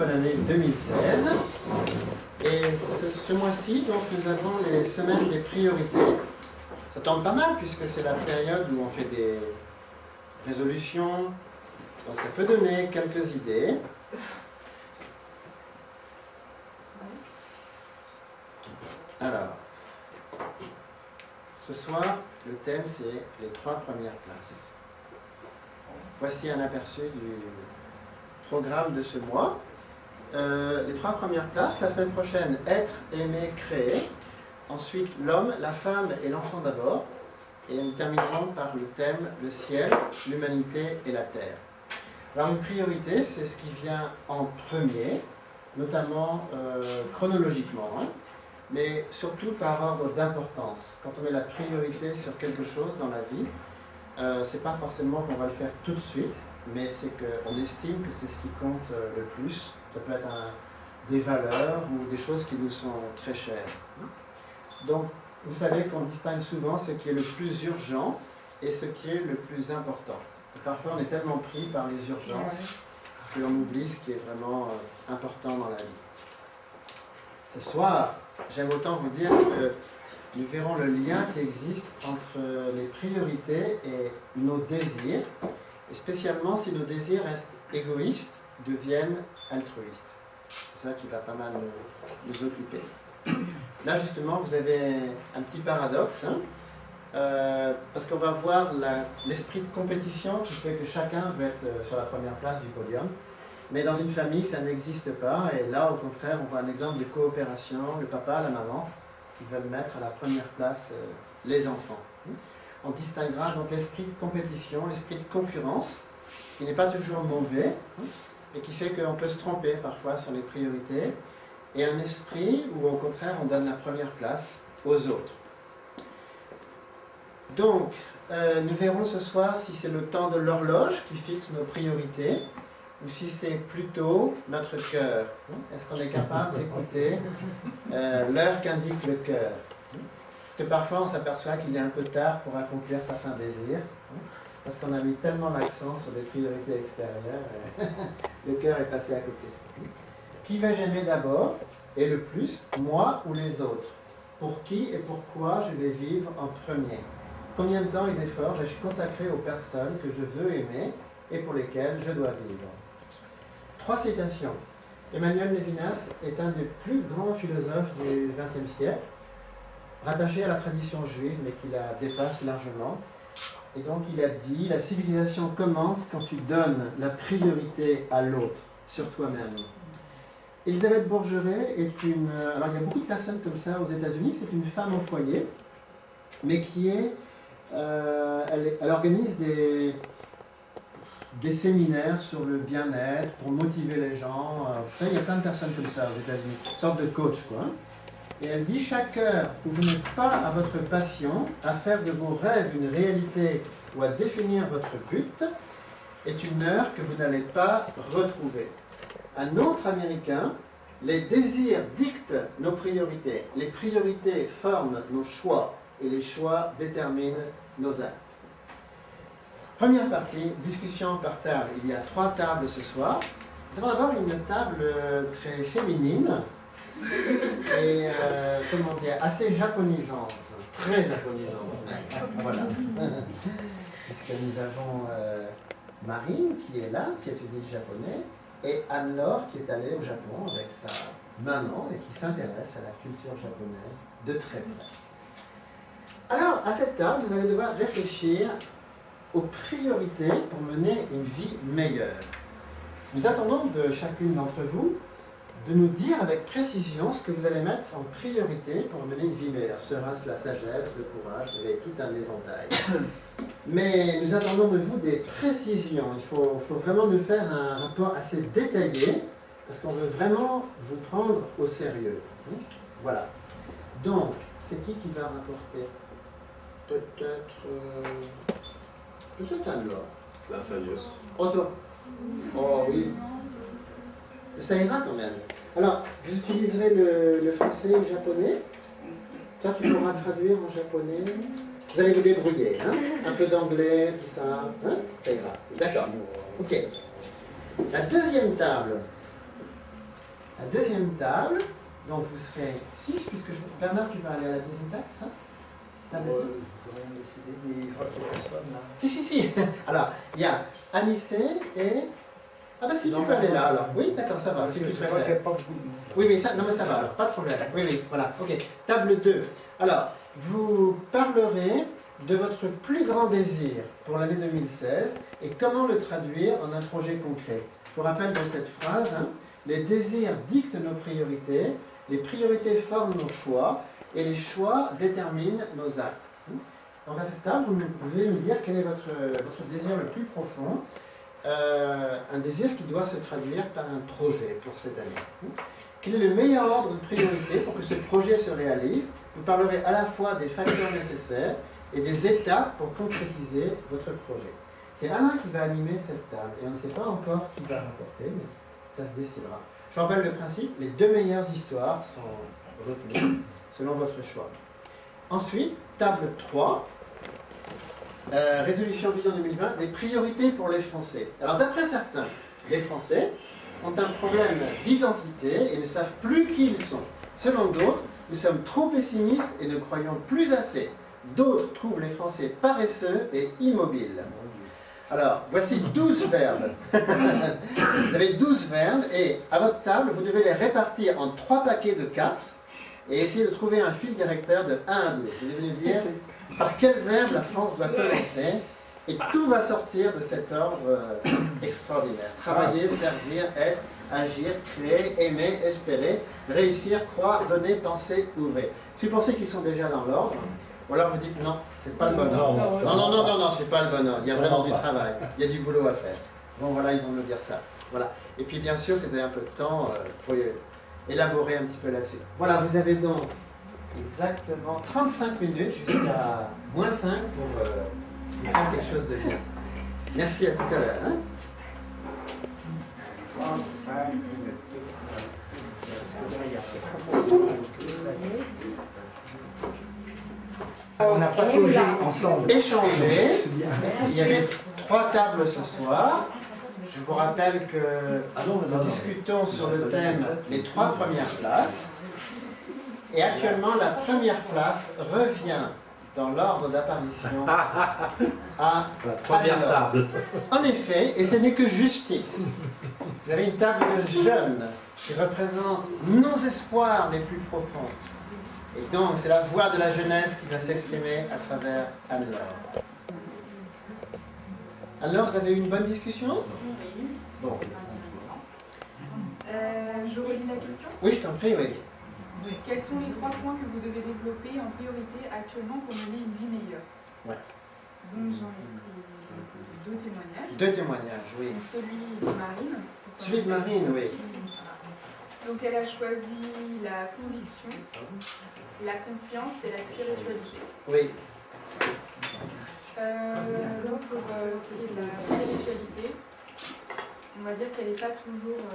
bonne année 2016. Et ce mois-ci, donc, nous avons les semaines des priorités. Ça tombe pas mal puisque c'est la période où on fait des résolutions. Donc ça peut donner quelques idées. Alors, ce soir, le thème c'est les 3 premières places. Voici un aperçu du programme de ce mois. Les 3 premières places, la semaine prochaine, être, aimer, créer. Ensuite, l'homme, la femme et l'enfant d'abord. Et nous terminerons par le thème, le ciel, l'humanité et la terre. Alors une priorité, c'est ce qui vient en premier, notamment chronologiquement, hein, mais surtout par ordre d'importance. Quand on met la priorité sur quelque chose dans la vie, c'est pas forcément qu'on va le faire tout de suite, mais c'est qu'on estime que c'est ce qui compte le plus. Ça peut être des valeurs ou des choses qui nous sont très chères. Donc, vous savez qu'on distingue souvent ce qui est le plus urgent et ce qui est le plus important. Et parfois, on est tellement pris par les urgences qu'on oublie ce qui est vraiment important dans la vie. Ce soir, j'aime autant vous dire que nous verrons le lien qui existe entre les priorités et nos désirs, et spécialement si nos désirs restent égoïstes, deviennent altruistes. C'est ça qui va pas mal nous occuper. Là, justement, vous avez un petit paradoxe, hein, parce qu'on va voir l'esprit de compétition qui fait que chacun veut être sur la première place du podium. Mais dans une famille, ça n'existe pas. Et là, au contraire, on voit un exemple de coopération, le papa, la maman, qui veulent mettre à la première place les enfants. On distinguera donc l'esprit de compétition, l'esprit de concurrence, qui n'est pas toujours mauvais, mais qui fait qu'on peut se tromper parfois sur les priorités, et un esprit où au contraire on donne la première place aux autres. Donc, nous verrons ce soir si c'est le temps de l'horloge qui fixe nos priorités, ou si c'est plutôt notre cœur. Est-ce qu'on est capable d'écouter l'heure qu'indique le cœur? Parce que parfois on s'aperçoit qu'il est un peu tard pour accomplir certains désirs, parce qu'on a mis tellement l'accent sur des priorités extérieures, le cœur est passé à côté. Qui vais-je aimer d'abord et le plus, moi ou les autres? Pour qui et pourquoi je vais vivre en premier? Combien de temps et d'efforts vais-je consacrer aux personnes que je veux aimer et pour lesquelles je dois vivre? 3 citations. Emmanuel Levinas est un des plus grands philosophes du XXe siècle, rattaché à la tradition juive, mais qui la dépasse largement. Et donc il a dit, la civilisation commence quand tu donnes la priorité à l'autre, sur toi-même. Elisabeth Bourgeret est une... Alors il y a beaucoup de personnes comme ça aux États-Unis, c'est une femme au foyer, mais qui est... elle organise des séminaires sur le bien-être, pour motiver les gens. Vous savez, il y a plein de personnes comme ça aux États-Unis, une sorte de coach, quoi. Et elle dit, chaque heure où vous n'êtes pas à votre passion, à faire de vos rêves une réalité ou à définir votre but, est une heure que vous n'allez pas retrouver. Un autre Américain, les désirs dictent nos priorités. Les priorités forment nos choix et les choix déterminent nos actes. Première partie, discussion par table. Il y a 3 tables ce soir. Nous allons avoir une table très féminine et, comment dire, assez japonisante, très japonisante. Voilà. Puisque nous avons Marine qui est là, qui étudie le japonais, et Anne-Laure qui est allée au Japon avec sa maman et qui s'intéresse à la culture japonaise de très près. Alors, à cette table, vous allez devoir réfléchir aux priorités pour mener une vie meilleure. Nous attendons de chacune d'entre vous de nous dire avec précision ce que vous allez mettre en priorité pour mener une vie meilleure. Sera-ce la sagesse, le courage, vous avez tout un éventail. Mais nous attendons de vous des précisions. Il faut vraiment nous faire un rapport assez détaillé, parce qu'on veut vraiment vous prendre au sérieux. Voilà. Donc, c'est qui va rapporter? Peut-être Anne-Laure. La sagesse. Otto. Oh oui. Ça ira quand même. Alors, vous utiliserez le français et le japonais. Toi, tu pourras traduire en japonais. Vous allez vous débrouiller, hein? Un peu d'anglais, tout ça. Hein? Ça ira. D'accord. Ok. La deuxième table. La deuxième table, donc vous serez 6, puisque Bernard, tu vas aller à la deuxième table, c'est ça? Table Je n'ai rien décidé, mais je crois qu'il n'y a personne là. Si. Alors, il y a Anissé et... Ah bah si, tu peux aller là alors. Oui, d'accord, ça va, si tu Je crois qu'il préfères. n'y a pas beaucoup de monde. Oui, mais ça, non, mais ça va alors, pas de problème. Oui, voilà, ok. Table 2. Alors, vous parlerez de votre plus grand désir pour l'année 2016 et comment le traduire en un projet concret. Je vous rappelle dans cette phrase, hein, les désirs dictent nos priorités, les priorités forment nos choix et les choix déterminent nos actes. Donc à cette table, vous pouvez nous dire quel est votre désir le plus profond, un désir qui doit se traduire par un projet pour cette année. Quel est le meilleur ordre de priorité pour que ce projet se réalise? Vous parlerez à la fois des facteurs nécessaires et des étapes pour concrétiser votre projet. C'est Alain qui va animer cette table et on ne sait pas encore qui va rapporter, mais ça se décidera. Je rappelle le principe, les 2 meilleures histoires sont retenues selon votre choix. Ensuite, table 3, résolution vision 2020, des priorités pour les Français. Alors d'après certains, les Français ont un problème d'identité et ne savent plus qui ils sont. Selon d'autres, nous sommes trop pessimistes et ne croyons plus assez. D'autres trouvent les Français paresseux et immobiles. Alors, voici 12 verbes. Vous avez 12 verbes et à votre table, vous devez les répartir en 3 paquets de 4 et essayer de trouver un fil directeur de 1 à 12. Vous devez nous dire par quel verbe la France doit commencer et tout va sortir de cet ordre extraordinaire. Travailler, servir, être, agir, créer, aimer, espérer, réussir, croire, donner, penser, ouvrir. Si vous pensez qu'ils sont déjà dans l'ordre, ou alors vous dites non, c'est pas le bon ordre. Non, c'est pas le bon ordre. Il y a vraiment du travail, il y a du boulot à faire. Bon voilà, ils vont nous dire ça. Voilà. Et puis bien sûr, c'était un peu de temps pour élaborer un petit peu là-dessus. Voilà, vous avez donc exactement 35 minutes jusqu'à moins 5 pour faire quelque chose de bien. Merci, à tout à l'heure. Hein? On n'a pas logé ensemble. Échanger. Il y avait 3 tables ce soir. Je vous rappelle que nous discutons sur le thème les 3 premières places. Et actuellement, la première place revient dans l'ordre d'apparition à la première table. En effet, et ce n'est que justice. Vous avez une table de jeunes qui représente nos espoirs les plus profonds. Et donc, c'est la voix de la jeunesse qui va s'exprimer à travers Anne-Laure. Alors, vous avez eu une bonne discussion? Bon. Je relis la question. Oui, je t'en prie, oui. Quels sont les 3 points que vous devez développer en priorité actuellement pour mener une vie meilleure? Ouais. Donc j'en ai pris 2 témoignages. 2 témoignages, oui. Donc celui de Marine. Celui de Marine, oui. Donc elle a choisi la conviction, la confiance et la spiritualité. Oui. Donc pour ce qui est de la spiritualité, on va dire qu'elle n'est pas toujours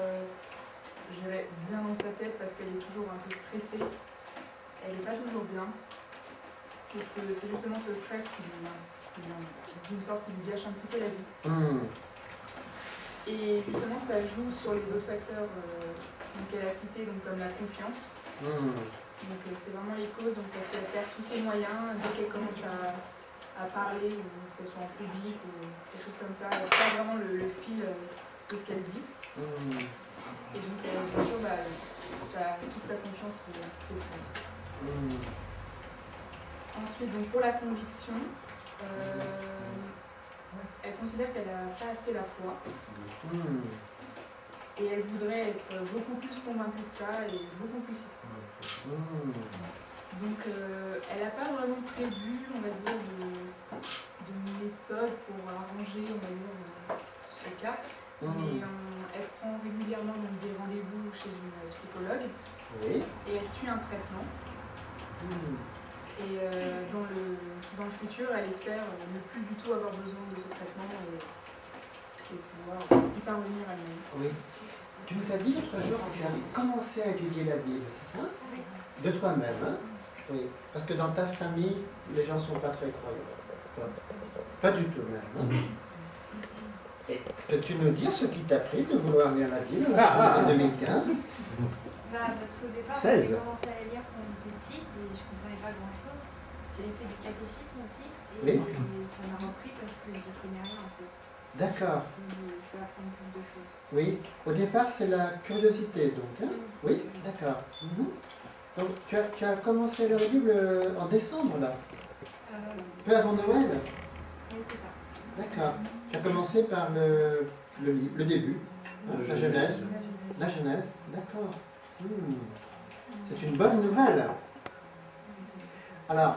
je dirais bien dans sa tête parce qu'elle est toujours un peu stressée. Elle n'est pas toujours bien. Et c'est justement ce stress qui d'une sorte qui lui gâche un petit peu la vie. Et justement ça joue sur les autres facteurs qu'elle a cités, donc comme la confiance. Donc c'est vraiment les causes, donc parce qu'elle perd tous ses moyens dès qu'elle commence à parler, ou que ce soit en public ou quelque chose comme ça, elle perd vraiment le fil de ce qu'elle dit. Et donc, bien sûr, toute sa confiance s'effondre. Ensuite, donc, pour la conviction, elle considère qu'elle n'a pas assez la foi. Et elle voudrait être beaucoup plus convaincue de ça et beaucoup plus. Donc, elle n'a pas vraiment prévu, on va dire, de méthode pour arranger, on va dire, ce cas. Mais elle prend régulièrement donc, des rendez-vous chez une psychologue et elle suit un traitement. Et dans le futur, elle espère ne plus du tout avoir besoin de ce traitement et pouvoir y parvenir elle-même. Oui. Tu nous as dit l'autre jour que tu avais commencé à étudier la Bible, c'est ça? De toi-même, hein? Oui. Parce que dans ta famille, les gens ne sont pas très croyants. Pas du tout même. Hein? Et peux-tu nous dire ce qui t'a pris de vouloir lire la Bible en 2015? Parce qu'au départ, 16. j'ai commencé à la lire quand j'étais petite et je ne comprenais pas grand-chose. J'avais fait du catéchisme aussi Oui. et ça m'a repris parce que je ne connais rien en fait. D'accord. Je veux apprendre plus de choses. Oui. Au départ, c'est la curiosité, donc. Hein? Oui, d'accord. Mhm. Donc, tu as commencé à lire la Bible en décembre, là, peu avant Noël. Oui, c'est ça. D'accord. Tu as commencé par le début, hein, la Genèse. La Genèse, d'accord. C'est une bonne nouvelle. Alors,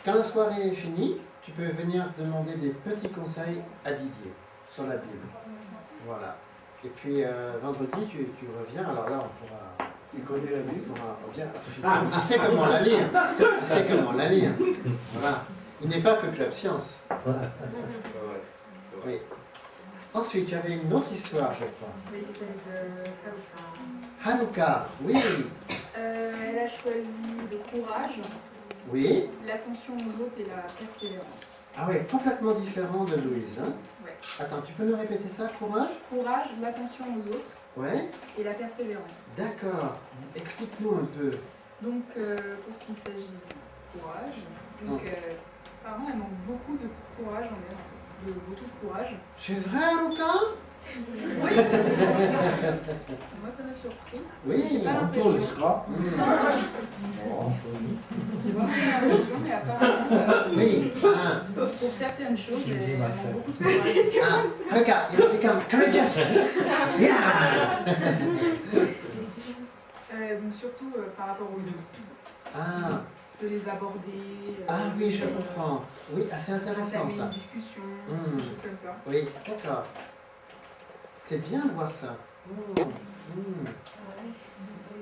quand la soirée est finie, tu peux venir demander des petits conseils à Didier sur la Bible. Voilà. Et puis, vendredi, tu reviens. Alors là, on pourra... Il connaît la Bible. Il sait comment la lire. Il sait comment la lire. Voilà. Il n'est pas que Club Science. Oui. Ensuite, tu avais une autre histoire, je crois. Oui, c'est Hanouka, oui. elle a choisi le courage, Oui. l'attention aux autres et la persévérance. Ah oui, complètement différent de Louise. Hein? Ouais. Attends, tu peux nous répéter ça, courage? Courage, l'attention aux autres Ouais. et la persévérance. D'accord. Explique-nous un peu. Donc, pour ce qu'il s'agit du courage, donc, apparemment, elle manque beaucoup de courage en elle, beaucoup de courage. C'est vrai, Hanouka? Moi, ça m'a surpris. Oui. J'ai pas Antoine, l'impression. je crois. J'ai vraiment pas l'impression, mais apparemment, Oui. Ah. pour certaines choses, elle manque beaucoup de courage. Ah. Hanouka, you have become courageous. Yeah. Donc, surtout par rapport aux autres. Ah. De les aborder. Ah oui, je comprends. Oui, assez intéressant Entamer ça. une discussion, Mm. des choses comme ça. Oui, d'accord. C'est bien de voir ça.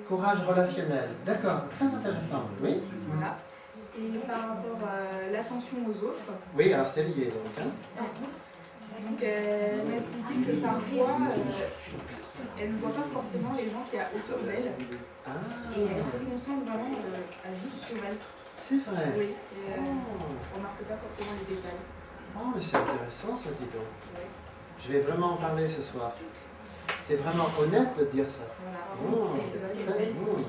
Courage relationnel. D'accord, très intéressant. Oui. Voilà. Et par rapport à l'attention aux autres, Oui, alors c'est lié donc. Hein. donc elle m'a expliqué que parfois elle ne voit pas forcément les gens qui y a autour d'elle Ah, et elle se concentre vraiment à juste sur elle. c'est vrai. Oui, et elle ne remarque pas forcément les détails. Oh, mais c'est intéressant ça, dis donc. Ouais. Je vais vraiment en parler ce soir. C'est vraiment honnête de dire ça. Voilà. Oh, Et c'est vrai très qu'elle bon.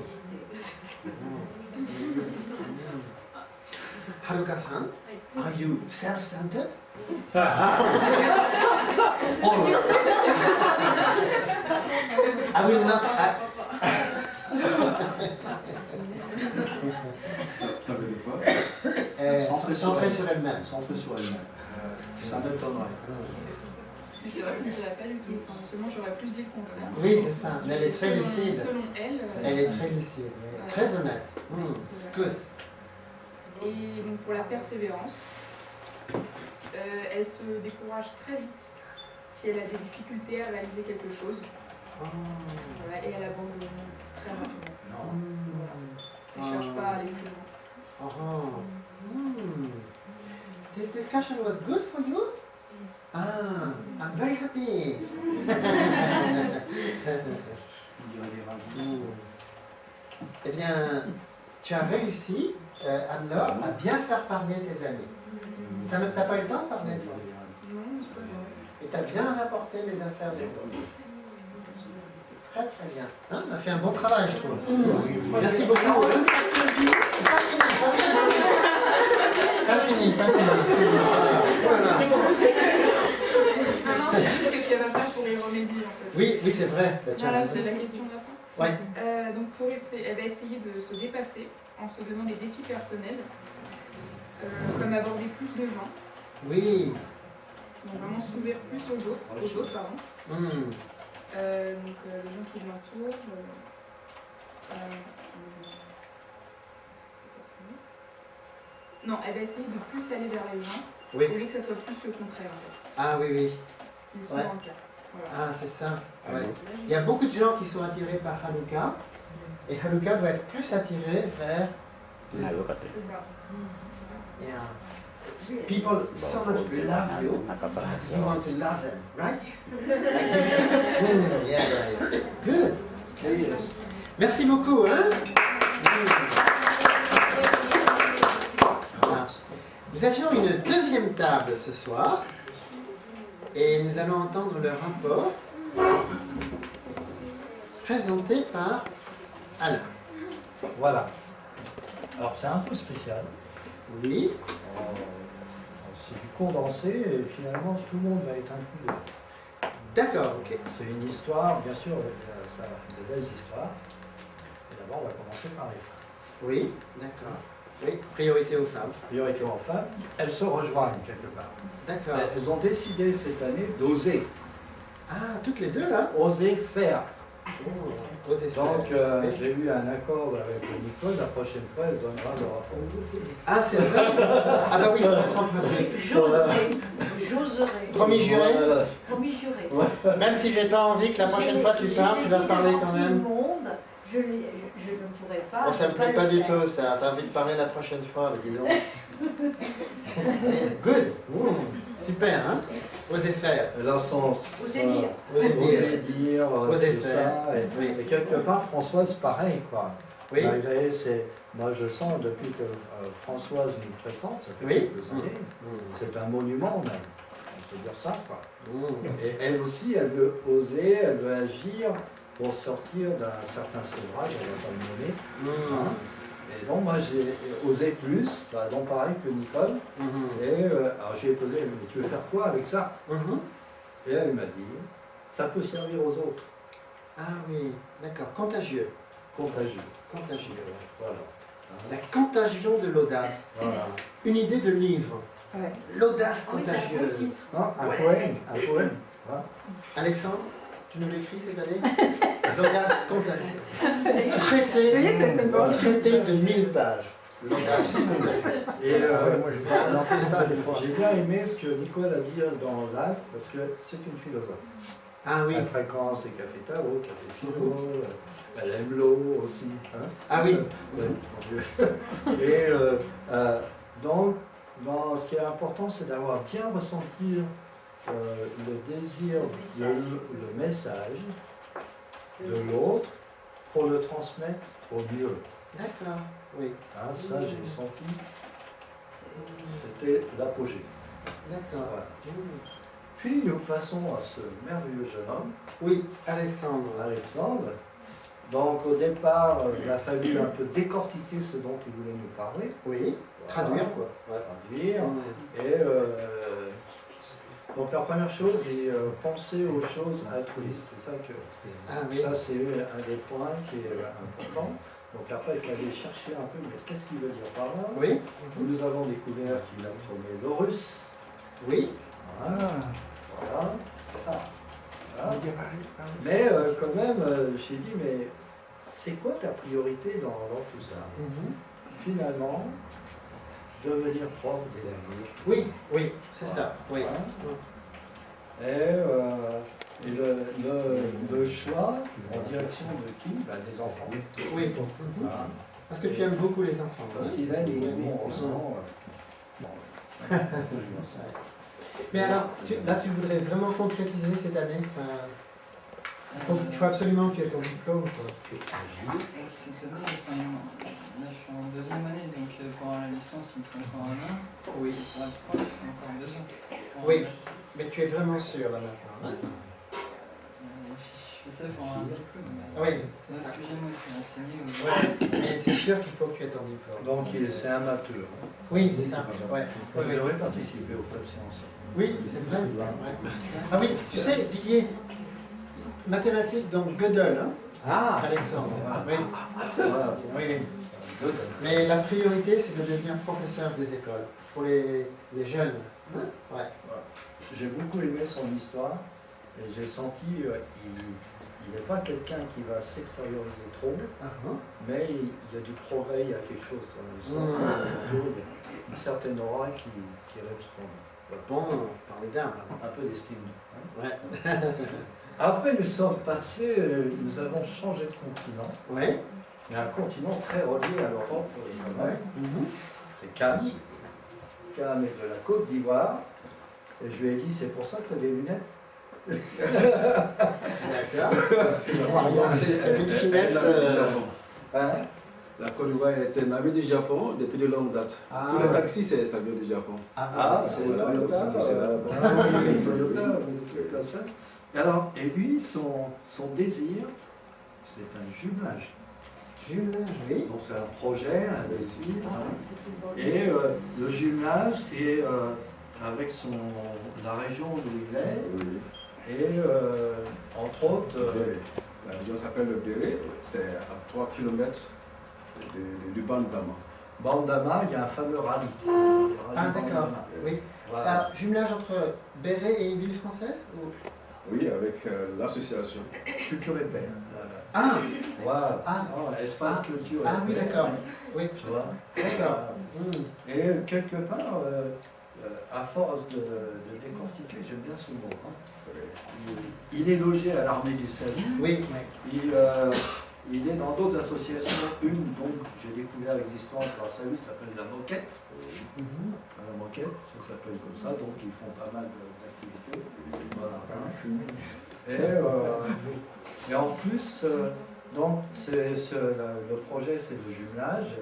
Haruka-san, are you self-centered? I will not... Ça veut dire quoi? Centrée sur elle-même. Centrée sur elle-même. Ça m'étonnerait. Mais c'est vrai que je ne dirais pas du tout. Enfin, justement, j'aurais plus dit le contraire. Oui, c'est ça. Mais elle est très lucide. Selon elle, Elle est très lucide, oui. Très honnête. Good. Et donc pour la persévérance, elle se décourage très vite si elle a des difficultés à réaliser quelque chose. Oh. Voilà, et elle abandonne très rapidement. Elle ne Ah. cherche pas à aller plus loin. This discussion was good for you? Ah, I'm very happy. On dirait des ragots. Eh bien, tu as réussi, Anne-Laure, à bien faire parler tes amis. T'as pas eu le temps de parler, toi? Non, c'est pas grave. Et tu as bien rapporté les affaires des autres. Très très bien. Hein, on a fait un bon travail, je trouve. Merci beaucoup. Hein. Pas fini, excusez-moi. Voilà. Ah non, c'est juste qu'est-ce qu'elle va faire pour y remédier en fait. Oui, c'est vrai. Tu as Voilà, raison. c'est la question de la fin. Ouais. Donc elle va essayer de se dépasser en se donnant des défis personnels, comme aborder plus de gens, Oui. donc vraiment s'ouvrir plus aux autres, pardon. Donc les gens qui l'entourent. Non, elle va essayer de plus aller vers les gens, Oui. au lieu que ça soit plus le contraire en fait. Ah oui, oui. Ce qui est souvent le cas. Voilà. Ah, c'est ça. Ouais. Il y a beaucoup de gens qui sont attirés par Hanouka, et Hanouka doit être plus attiré vers les autres. C'est ça. Yeah. People so much love you, but you want to love them, right? Like this. Yeah. Good. Merci beaucoup, hein? Voilà. Nous avions une deuxième table ce soir. Et nous allons entendre le rapport présenté par Alain. Voilà. Alors c'est un peu spécial. Oui, C'est du condensé et finalement tout le monde va être inclus dedans. d'accord, ok. C'est une histoire, bien sûr, ça, de belles histoires. Et d'abord, on va commencer par les femmes. Oui, d'accord. Oui, priorité aux femmes. Priorité aux femmes, elles se rejoignent quelque part. D'accord. Elles ont décidé cette année d'oser, Ah, toutes les deux là oser faire. Oh, osez faire. Donc Oui. j'ai eu un accord avec Nicole, la prochaine fois elle donnera le rapport. Ah, c'est vrai. Ah bah oui, ça va être en pratique. J'oserais. Promis juré. Voilà. Promis juré. Même si j'ai pas envie que la prochaine fois tu parles, tu vas parler quand même. Tout le monde, je ne pourrais pas. Bon, ça me ne plaît pas le du faire. tout ça. T'as envie de parler la prochaine fois, dis donc. Good. Super, hein. Osez faire. Là, sans, Osez dire. Osez dire. Oser dire, Osez tout faire. ça. Et, Oui. et quelque part, Françoise, pareil, quoi. Oui. Malgré, moi, je sens depuis que Françoise nous fréquente, ça fait Oui. quelques années, Mmh. c'est un monument même. On peut dire ça, quoi. Mmh. Et elle aussi, elle veut oser, elle veut agir pour sortir d'un certain sevrage, on va pas le nommer. Mmh. Et donc, moi, j'ai osé plus, bah, donc pareil que Nicole. Mmh. Et alors, j'ai posé, mais tu veux faire quoi avec ça? Mmh. Et elle m'a dit, ça peut servir aux autres. Ah oui, d'accord. Contagieux. Contagieux. Contagieux, ouais. Voilà. La contagion de l'audace. Voilà. Une idée de livre. Ouais. L'audace Oui, c'est un beau contagieuse. titre. Non, un Ouais. poème. Un poème. Voilà. Alexandre, tu nous l'écris cette année? L'audace contagieuse. Traité de 1000 pages. L'audace contagieuse. Et Moi, j'ai lancé ça des fois. j'ai bien aimé ce que Nicole a dit dans l'acte, parce que c'est une philosophe. Ah oui. Elle fréquente les cafés Tao, café philo, elle aime l'eau aussi. Hein. Ah oui. Ouais, mon Dieu. Et donc, ce qui est important, c'est d'avoir bien ressenti le désir, le message de l'autre pour le transmettre au mieux. D'accord. Oui. Hein, ça, j'ai senti, c'était l'apogée. D'accord. Voilà. Mmh. Puis nous passons à ce merveilleux jeune homme, Oui, Alexandre. Alexandre. Donc au départ, il a fallu un peu décortiquer ce dont il voulait nous parler. Oui. Voilà. Traduire quoi. Ouais. Traduire. Mmh. Et donc la première chose est penser aux choses altruistes. C'est ça que Ah oui. ça c'est un des points qui est important. Donc après il fallait chercher un peu, mais qu'est-ce qu'il veut dire par là? Oui. Nous avons découvert qu'il apprenait le russe. Oui. Voilà, voilà, ça. Voilà. Ah. Mais quand même, j'ai dit, mais c'est quoi ta priorité dans tout ça? Mhm. Finalement, devenir prof des amis. Oui, oui, c'est ça. Oui. Voilà. Et le choix en direction de qui? Ben, des enfants. Oui. Mhm. Voilà. Parce que tu aimes beaucoup les enfants. Parce hein. qu'il aime les mots en ce moment. Mais alors, là, tu voudrais vraiment concrétiser cette année. Il faut absolument que tu aies ton diplôme. Quoi. Cette année, là je suis en deuxième année, donc pour la licence il me faut encore un an. Oui. Pour être prof, il faut encore 2 ans. Pour Oui. un master. Mais tu es vraiment sûr là maintenant. Hein? Je fais ça pour un diplôme. Mais Oui, moi, c'est ce ça. que j'aime, moi, c'est enseigner aux gens. Ouais, mais c'est sûr qu'il faut que tu aies ton diplôme. Donc c'est amateur. Oui, c'est ça. Ouais. Moi, je devrais participer au club science. Oui, c'est vrai. Ouais. Ah oui, tu sais, Didier, mathématiques, donc Gödel, hein, Ah Alexandre. Oui, Voilà. oui, oui. Mais la priorité, c'est de devenir professeur des écoles, pour les jeunes. Hein? Ouais. J'ai beaucoup aimé son histoire et j'ai senti il n'est pas quelqu'un qui va s'extérioriser trop, Ah, hein. mais il y a du progrès, il y a quelque chose dans le sang, il y a une certaine aura qui répond. Bon, formidable. Un peu d'estime. Hein. Ouais. Après, nous sommes passés, nous avons changé de continent, Ouais. mais un continent très relié à l'Europe. Ouais. Mhm. C'est Cannes. Cannes est de la Côte d'Ivoire. Et je lui ai dit, c'est pour ça que tu as des lunettes. D'accord. C'est une finesse. Hein? La Côte d'Ivoire était une amie du Japon depuis de longue date. Ah. Tous les taxis, ça vient du Japon. Ah, c'est Voilà, donc Toyota. c'est là. C'est Toyota, des trucs comme ça. Alors, et lui, son désir, c'est un jumelage. Jumelage, oui. Donc c'est un projet, un désir. Et le jumelage, c'est avec la région où il est. Oui. Et entre autres, La région s'appelle le Béré, c'est à 3 km du Bandama. Bandama, il y a un fameux rallye. Ah, d'accord. Oui. Voilà. Alors, jumelage entre Béret et une ville française ou... Oui, avec l'association. Culture et paix. Ah, Voilà. Ah. Espace Ah. culture et ah oui, paix. d'accord. Oui, Tu vois. d'accord. Et quelque part, à force de décortiquer, j'aime bien ce mot. Hein. Il est logé à l'armée du salut. Oui, oui. Il est dans d'autres associations. Une dont j'ai découvert l'existence grâce à lui s'appelle la Moquette. La Moquette, ça s'appelle comme ça, donc ils font pas mal d'activités. Voilà. Et en plus, donc le projet c'est le jumelage.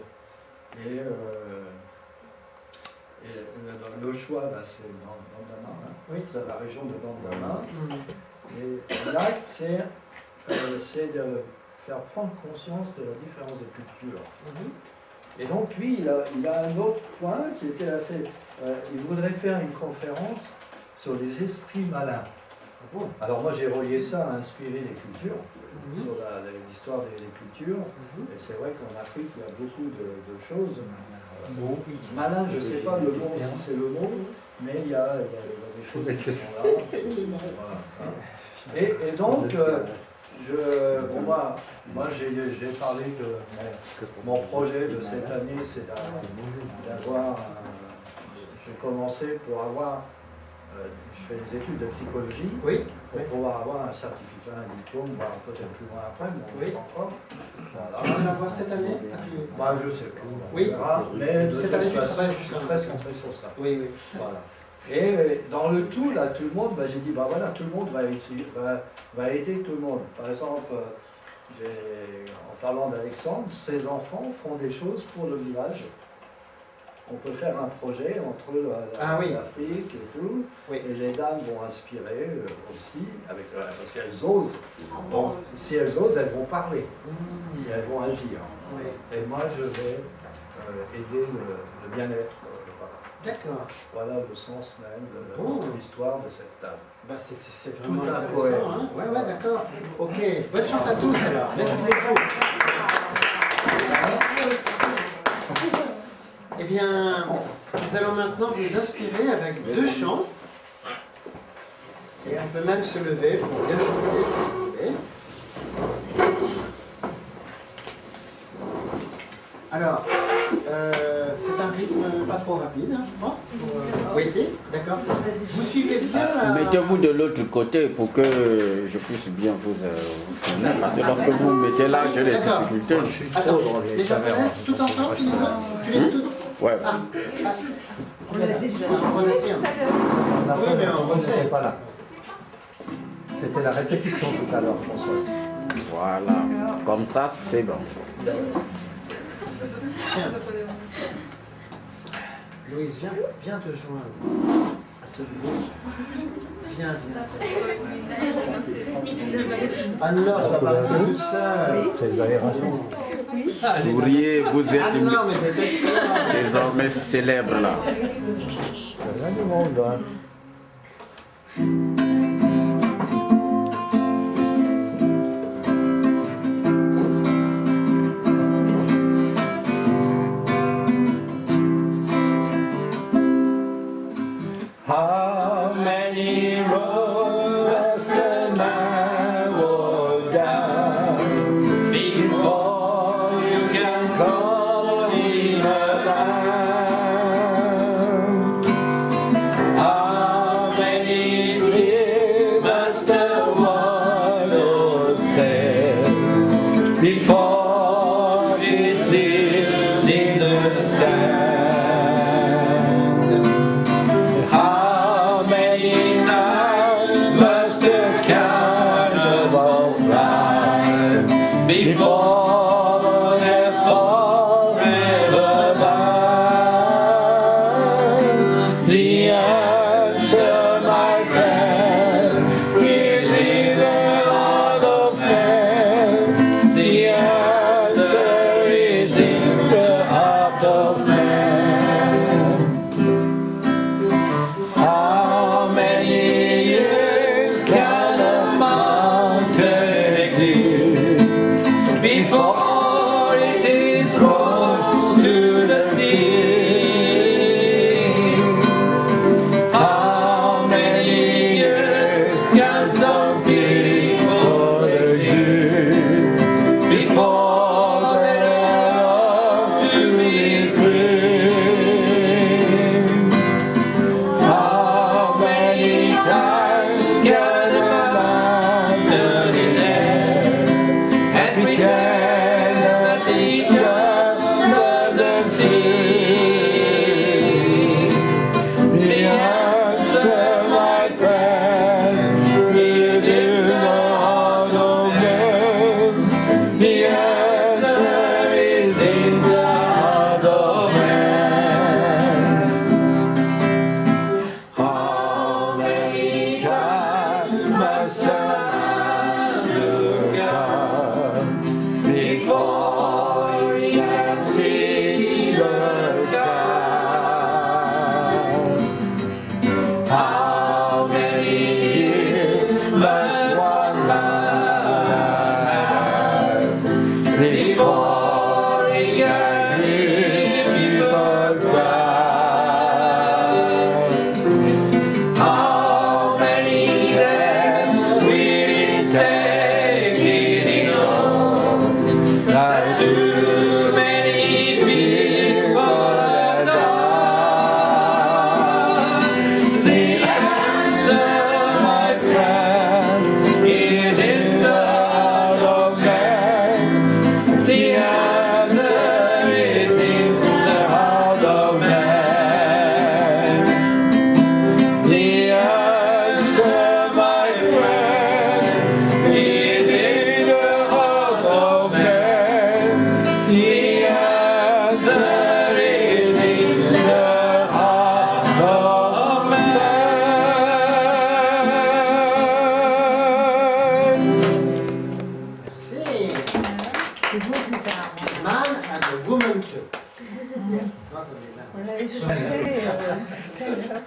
Et le choix, là, c'est Bandama, hein. Oui. C'est la région de Bandama. Et l'acte, c'est de faire prendre conscience de la différence des cultures. Et donc, lui, il a un autre point qui était assez... il voudrait faire une conférence sur les esprits malins. Alors moi, j'ai relié ça à inspirer les cultures, sur l'histoire des cultures. Et c'est vrai qu'en Afrique, il y a beaucoup de choses. Malin, je ne sais pas le mot, si c'est le mot, mais il y a des choses qui sont là. Voilà. Et donc, moi j'ai parlé de mon projet de cette année, c'est d'avoir, j'ai commencé pour avoir, je fais des études de psychologie, Oui. pour pouvoir avoir un certificat, un diplôme, voire peut-être plus loin après, mais Oui. encore. Voilà. Tu vas l'avoir cette année? Bah, je sais plus. Oui. On verra, mais de Cette toute année, tu façon, travailles je suis sur ça. très centré sur ça. Oui, oui. Voilà. Et dans le tout, là, tout le monde, bah, j'ai dit, bah voilà, tout le monde va aider tout le monde. Par exemple, en parlant d'Alexandre, ses enfants font des choses pour le village. On peut faire un projet entre l'Afrique et tout, Oui. et les dames vont inspirer aussi, parce qu'elles osent. Donc, si elles osent, elles vont parler, et elles vont agir. Oui. Et moi, je vais aider le bien-être. D'accord. Voilà le sens même de Oh. l'histoire de cette table. Bah, c'est vraiment Tout un intéressant. poème. Hein. Ouais, d'accord. Ok. Bonne chance à tous alors. Merci beaucoup. Eh bien, nous allons maintenant vous inspirer avec deux chants. Et on peut même se lever pour bien chanter si vous voulez. Alors, c'est un rythme pas trop rapide, hein, je crois. Oui, si, d'accord. Vous suivez bien la... Mettez-vous de l'autre côté pour que je puisse bien vous tourner. Parce que lorsque vous mettez là, j'ai des D'accord. difficultés. Moi, je suis Attends, trop dans les japonaises, tout ensemble, tu les toutes. Ouais. Ah, on l'a déjà. On a fait un. Oui, mais on refait. n'était pas là. C'était la répétition tout à l'heure, François. Voilà. Comme ça, c'est bon. Tiens. Louise, viens te joindre à ce groupe. Viens. Anne-Laure, tu vas pas rester toute seule. C'est les aérations. Souriez, vous êtes Anne-Laure, mais dépêche-toi. désormais célèbre là. C'est rien du monde, hein. How many roads can man walk down before you can call him a land? How many seas must the warlord sail before he sleeps in the sand? How many nights must the cannonball fly before they fall? before it is rolled to the sea. How many years can some people live before they love to be free? How many times can a man turn his head and pretend that he just doesn't see? The answer, my friend, is in the heart of man. The answer is in the heart of man. How many times must a man look up before he can see the sky? How many years must one man have before he can hear people cry? How many days will it take till he knows that too many people have died? The answer, my friend, is in the heart of man. The answer is in the heart of man. The answer, my friend, is in the heart of man. The answer is in the heart of man. Merci. Man and a woman too. Not only man. On l'avait chanté tout à l'heure.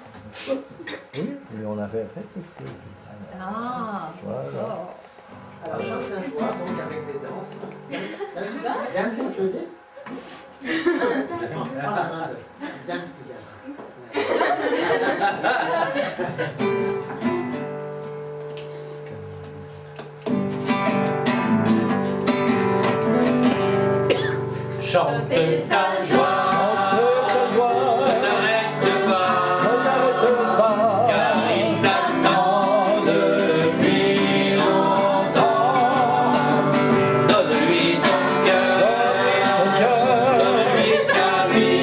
Oui, mais on avait répété. Ah, Voilà. Alors chante la joie, donc avec des danses. Dance included. Prends la main de dance together. Chante ta joie, ne t'arrête pas, car il t'attend depuis longtemps. Donne-lui ton cœur,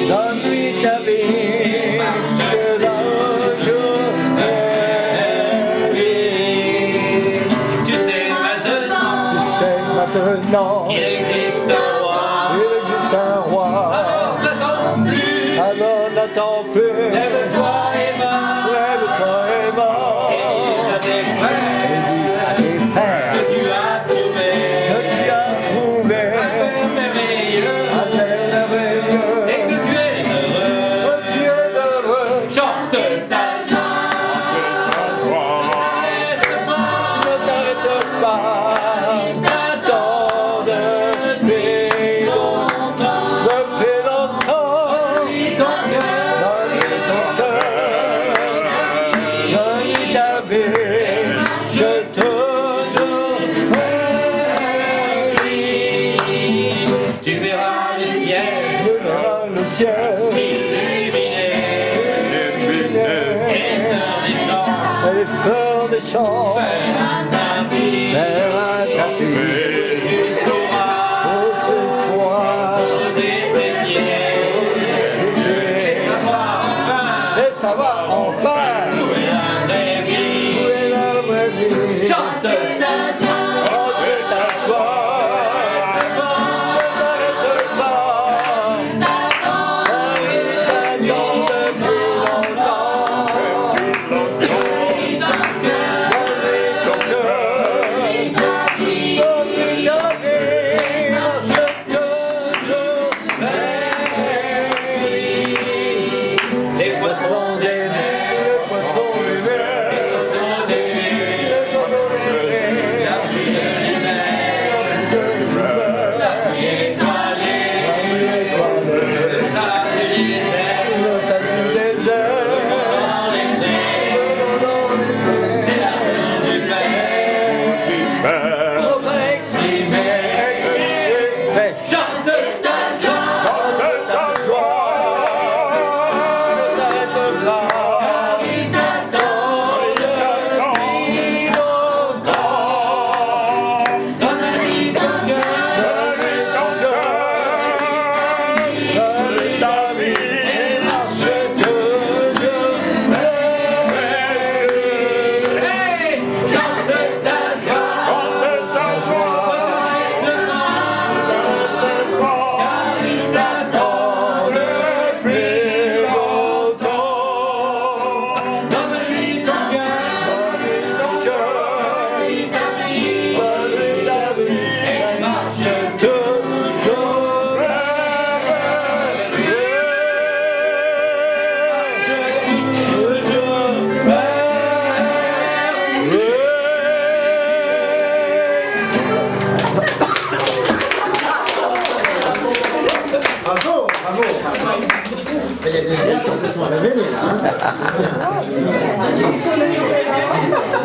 donne-lui ta vie, et marche un jour vers lui. Tu sais maintenant qu'il existe un roi. Alors n'attends plus, lève-toi et va, et à tes frères que tu as trouvé, un père merveilleux, et que tu es heureux, chante ta joie, ne t'arrête pas, t'attends depuis longtemps. Donne-lui ton cœur, donne-lui ta vie, je te tu verras le ciel, s'illuminer, et les fleurs des champs, faire un tapis, tu pourras poser tes pieds, et savoir enfin louer la vraie vie. Chante ta joie, ne t'arrête pas, car il t'attend depuis longtemps. Donne-lui ton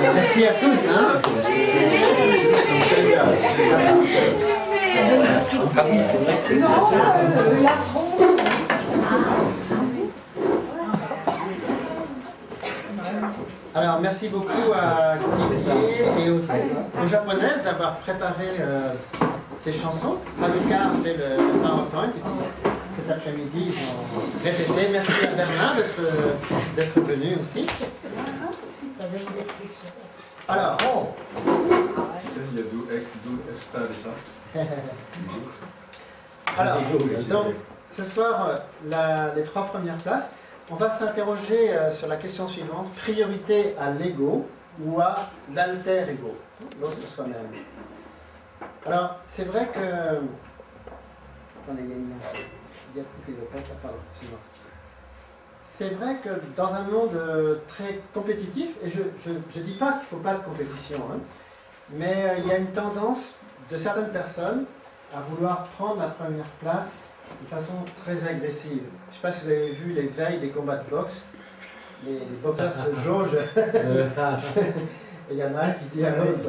Merci à tous. Hein. Ah oui, c'est vrai que c'est Alors, merci beaucoup à Didier et aux Japonaises d'avoir préparé ces chansons. Haruka a fait le PowerPoint et puis cet après-midi, ils ont répété. Merci à Bernard d'être venu aussi. Alors, Il y a d'où extra de ça. alors donc, ce soir, les 3 premières places. On va s'interroger sur la question suivante. Priorité à l'ego ou à l'alter ego, l'autre soi-même. Alors, c'est vrai que... Attendez, il y a une diapositive. Pardon, excusez-moi. C'est vrai que dans un monde très compétitif, et je ne dis pas qu'il ne faut pas de compétition, hein, mais il y a une tendance de certaines personnes à vouloir prendre la première place de façon très agressive. Je ne sais pas si vous avez vu les veilles des combats de boxe. Les boxeurs se jaugent. Et il y en a un qui dit à l'autre...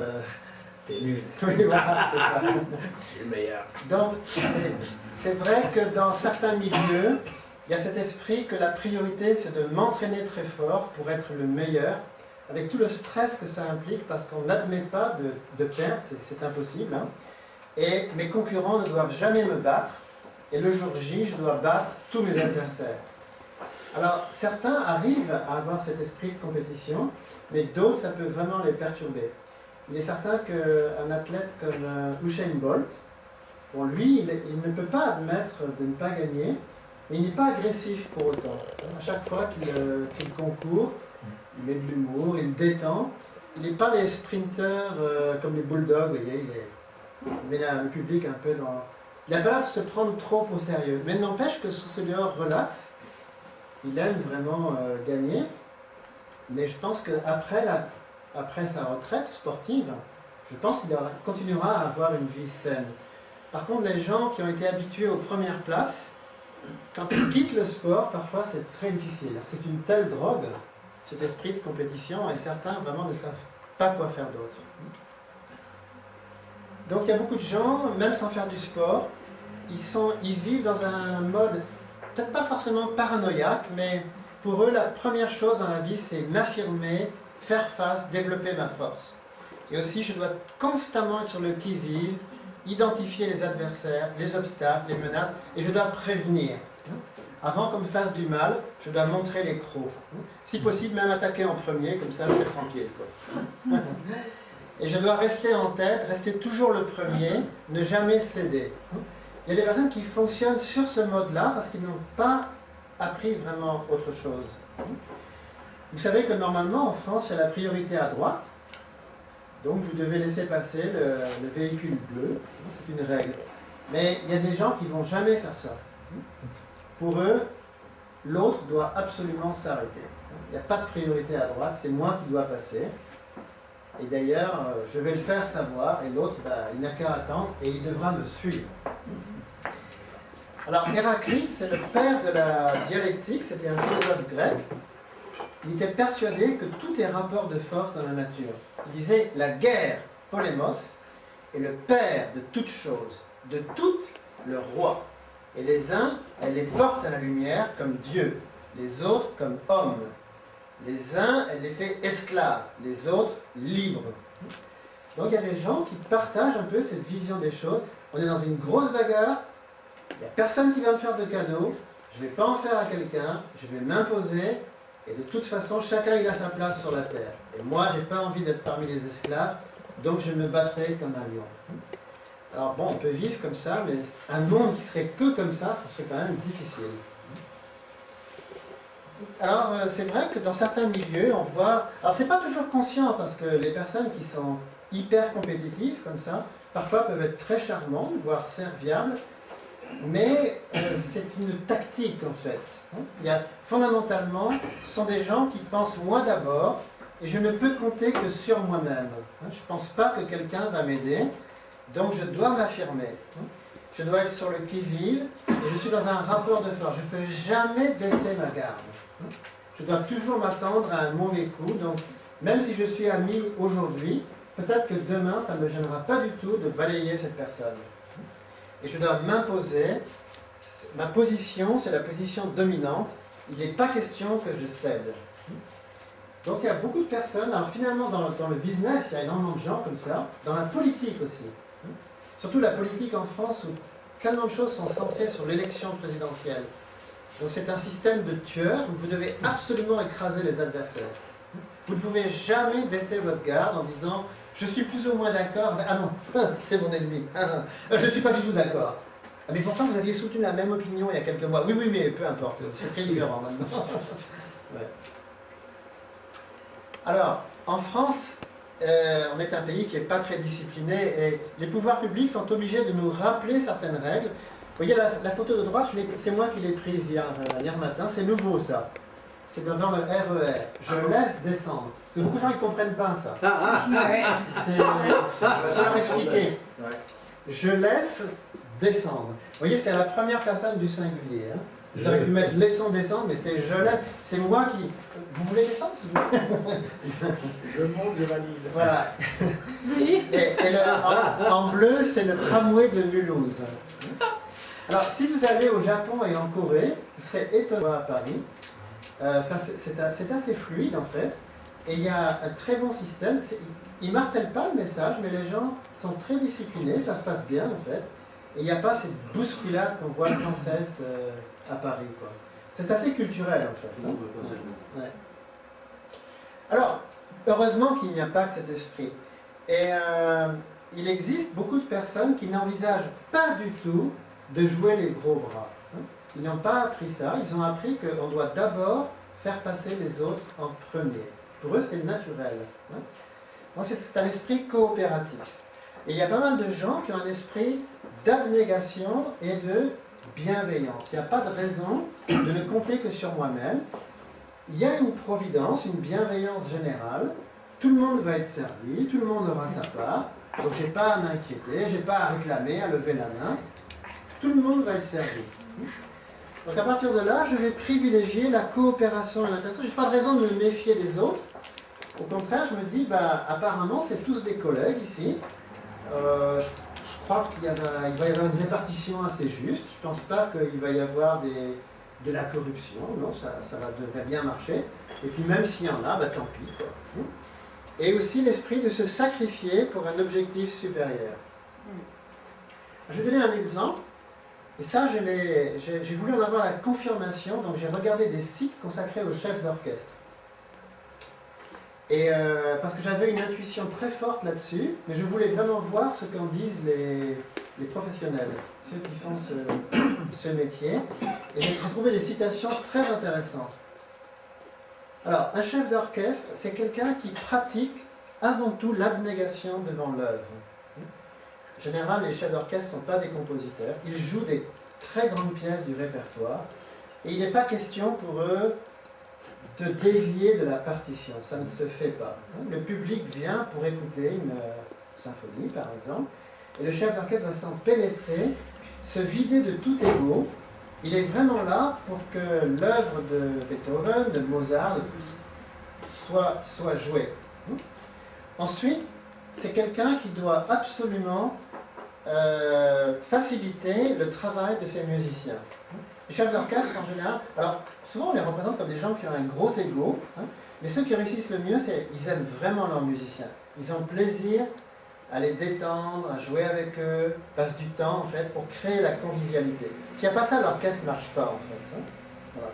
T'es nul. Oui, voilà, c'est ça. C'est le meilleur. Donc, c'est vrai que dans certains milieux, il y a cet esprit que la priorité, c'est de m'entraîner très fort pour être le meilleur, avec tout le stress que ça implique, parce qu'on n'admet pas de perdre, c'est impossible. Hein. Et mes concurrents ne doivent jamais me battre, et le jour J, je dois battre tous mes adversaires. Alors, certains arrivent à avoir cet esprit de compétition, mais d'autres, ça peut vraiment les perturber. Il est certain qu'un athlète comme Usain Bolt, bon, lui, il ne peut pas admettre de ne pas gagner, mais il n'est pas agressif pour autant. À chaque fois qu'il concourt, il met de l'humour, il détend. Il n'est pas les sprinteurs comme les bulldogs, vous voyez, il met le public un peu dans... Il n'a pas l'air de se prendre trop au sérieux. Mais n'empêche que sous ce dehors relax, il aime vraiment gagner. Mais je pense qu'après sa retraite sportive, je pense qu'il continuera à avoir une vie saine. Par contre, les gens qui ont été habitués aux premières places, quand ils quittent le sport, parfois c'est très difficile. C'est une telle drogue, cet esprit de compétition, et certains vraiment ne savent pas quoi faire d'autre. Donc il y a beaucoup de gens, même sans faire du sport, ils vivent dans un mode, peut-être pas forcément paranoïaque, mais pour eux, la première chose dans la vie, c'est m'affirmer, faire face, développer ma force. Et aussi, je dois constamment être sur le qui-vive, identifier les adversaires, les obstacles, les menaces, et je dois prévenir. Avant qu'on me fasse du mal, je dois montrer les crocs. Si possible, même attaquer en premier, comme ça je vais tranquille, quoi. Et je dois rester en tête, rester toujours le premier, ne jamais céder. Il y a des personnes qui fonctionnent sur ce mode-là parce qu'ils n'ont pas appris vraiment autre chose. Vous savez que normalement en France, il y a la priorité à droite. Donc vous devez laisser passer le véhicule bleu. C'est une règle. Mais il y a des gens qui ne vont jamais faire ça. Pour eux, l'autre doit absolument s'arrêter. Il n'y a pas de priorité à droite, c'est moi qui dois passer. Et d'ailleurs, je vais le faire savoir, et l'autre, il n'a qu'à attendre, et il devra me suivre. Alors, Héraclite, c'est le père de la dialectique, c'était un philosophe grec. Il était persuadé que tout est rapport de force dans la nature. Il disait, la guerre, polémos, est le père de toutes choses, de toutes, le roi. Et les uns, elle les porte à la lumière comme Dieu, les autres comme hommes. Les uns, elle les fait esclaves, les autres libres. Donc il y a des gens qui partagent un peu cette vision des choses. On est dans une grosse bagarre, il n'y a personne qui va me faire de cadeau, je ne vais pas en faire à quelqu'un, je vais m'imposer, et de toute façon, chacun il a sa place sur la terre. Et moi, je n'ai pas envie d'être parmi les esclaves, donc je me battrai comme un lion. Alors bon, on peut vivre comme ça, mais un monde qui serait que comme ça serait quand même difficile. Alors c'est vrai que dans certains milieux, on voit... Alors c'est pas toujours conscient, parce que les personnes qui sont hyper compétitives comme ça, parfois peuvent être très charmantes, voire serviables, mais c'est une tactique en fait. Il y a, fondamentalement, ce sont des gens qui pensent moi d'abord, et je ne peux compter que sur moi-même. Je ne pense pas que quelqu'un va m'aider, donc je dois m'affirmer. Je dois être sur le qui-vive, et je suis dans un rapport de force. Je ne peux jamais baisser ma garde. je dois toujours m'attendre à un mauvais coup. Donc, même si je suis ami aujourd'hui, peut-être que demain, ça ne me gênera pas du tout de balayer cette personne. Et je dois m'imposer. Ma position, c'est la position dominante. Il n'est pas question que je cède. Donc, il y a beaucoup de personnes. Alors, finalement, dans le business, il y a énormément de gens comme ça. Dans la politique aussi. Surtout la politique en France, où tellement de choses sont centrées sur l'élection présidentielle. Donc, c'est un système de tueurs où vous devez absolument écraser les adversaires. Vous ne pouvez jamais baisser votre garde en disant « je suis plus ou moins d'accord ». Ah non, c'est mon ennemi. Je ne suis pas du tout d'accord. Ah, mais pourtant, vous aviez soutenu la même opinion il y a quelques mois. Oui, oui, mais peu importe, c'est très différent maintenant. Ouais. Alors, en France, on est un pays qui n'est pas très discipliné et les pouvoirs publics sont obligés de nous rappeler certaines règles. Vous voyez la photo de droite, c'est moi qui l'ai prise hier matin, c'est nouveau ça. C'est devant le RER. Je laisse descendre. Parce que beaucoup de gens ne comprennent pas ça. Je vais leur expliquer. Je laisse descendre. Vous voyez, c'est à la première personne du singulier. Hein. Vous auriez pu mettre laissons descendre, mais c'est je laisse. C'est moi qui. Vous voulez descendre, s'il vous plaît? Je monte, je valide. Voilà. En bleu, c'est le tramway de Mulhouse. Alors, si vous allez au Japon et en Corée, vous serez étonné à Paris. C'est assez fluide en fait. Et il y a un très bon système. Ils ne martèlent pas le message, mais les gens sont très disciplinés, ça se passe bien en fait. Et il n'y a pas cette bousculade qu'on voit sans cesse à Paris. C'est assez culturel en fait. Hein? Ouais. Alors, heureusement qu'il n'y a pas que cet esprit. Et il existe beaucoup de personnes qui n'envisagent pas du tout de jouer les gros bras. Hein? Ils n'ont pas appris ça, ils ont appris qu'on doit d'abord faire passer les autres en premier. Pour eux, c'est naturel. Hein? Donc c'est un esprit coopératif. Et il y a pas mal de gens qui ont un esprit d'abnégation et de bienveillance. Il n'y a pas de raison de ne compter que sur moi-même. Il y a une providence, une bienveillance générale. Tout le monde va être servi, tout le monde aura sa part. Donc je n'ai pas à m'inquiéter, je n'ai pas à réclamer, à lever la main. Tout le monde va être servi. Donc à partir de là, je vais privilégier la coopération et l'interaction. Je n'ai pas de raison de me méfier des autres. Au contraire, je me dis, bah, apparemment, c'est tous des collègues ici. Je crois qu'il va y avoir une répartition assez juste. Je ne pense pas qu'il va y avoir de la corruption. Non, ça devrait bien marcher. Et puis même s'il y en a, bah, tant pis, quoi. Et aussi l'esprit de se sacrifier pour un objectif supérieur. Je vais donner un exemple. Et ça, j'ai voulu en avoir la confirmation, donc j'ai regardé des sites consacrés aux chefs d'orchestre. Et parce que j'avais une intuition très forte là-dessus, mais je voulais vraiment voir ce qu'en disent les professionnels, ceux qui font ce métier. Et j'ai trouvé des citations très intéressantes. Alors, un chef d'orchestre, c'est quelqu'un qui pratique avant tout l'abnégation devant l'œuvre. En général, les chefs d'orchestre ne sont pas des compositeurs. Ils jouent des très grandes pièces du répertoire. Et il n'est pas question pour eux de dévier de la partition. Ça ne se fait pas. Le public vient pour écouter une symphonie, par exemple. Et le chef d'orchestre va s'en pénétrer, se vider de tout ego. Il est vraiment là pour que l'œuvre de Beethoven, de Mozart, soit jouée. Ensuite, c'est quelqu'un qui doit absolument faciliter le travail de ses musiciens. Les chefs d'orchestre, en général, alors souvent on les représente comme des gens qui ont un gros ego, hein, mais ceux qui réussissent le mieux, c'est qu'ils aiment vraiment leurs musiciens. Ils ont plaisir à les détendre, à jouer avec eux, passent du temps en fait pour créer la convivialité. S'il n'y a pas ça, l'orchestre ne marche pas en fait. Hein. Voilà.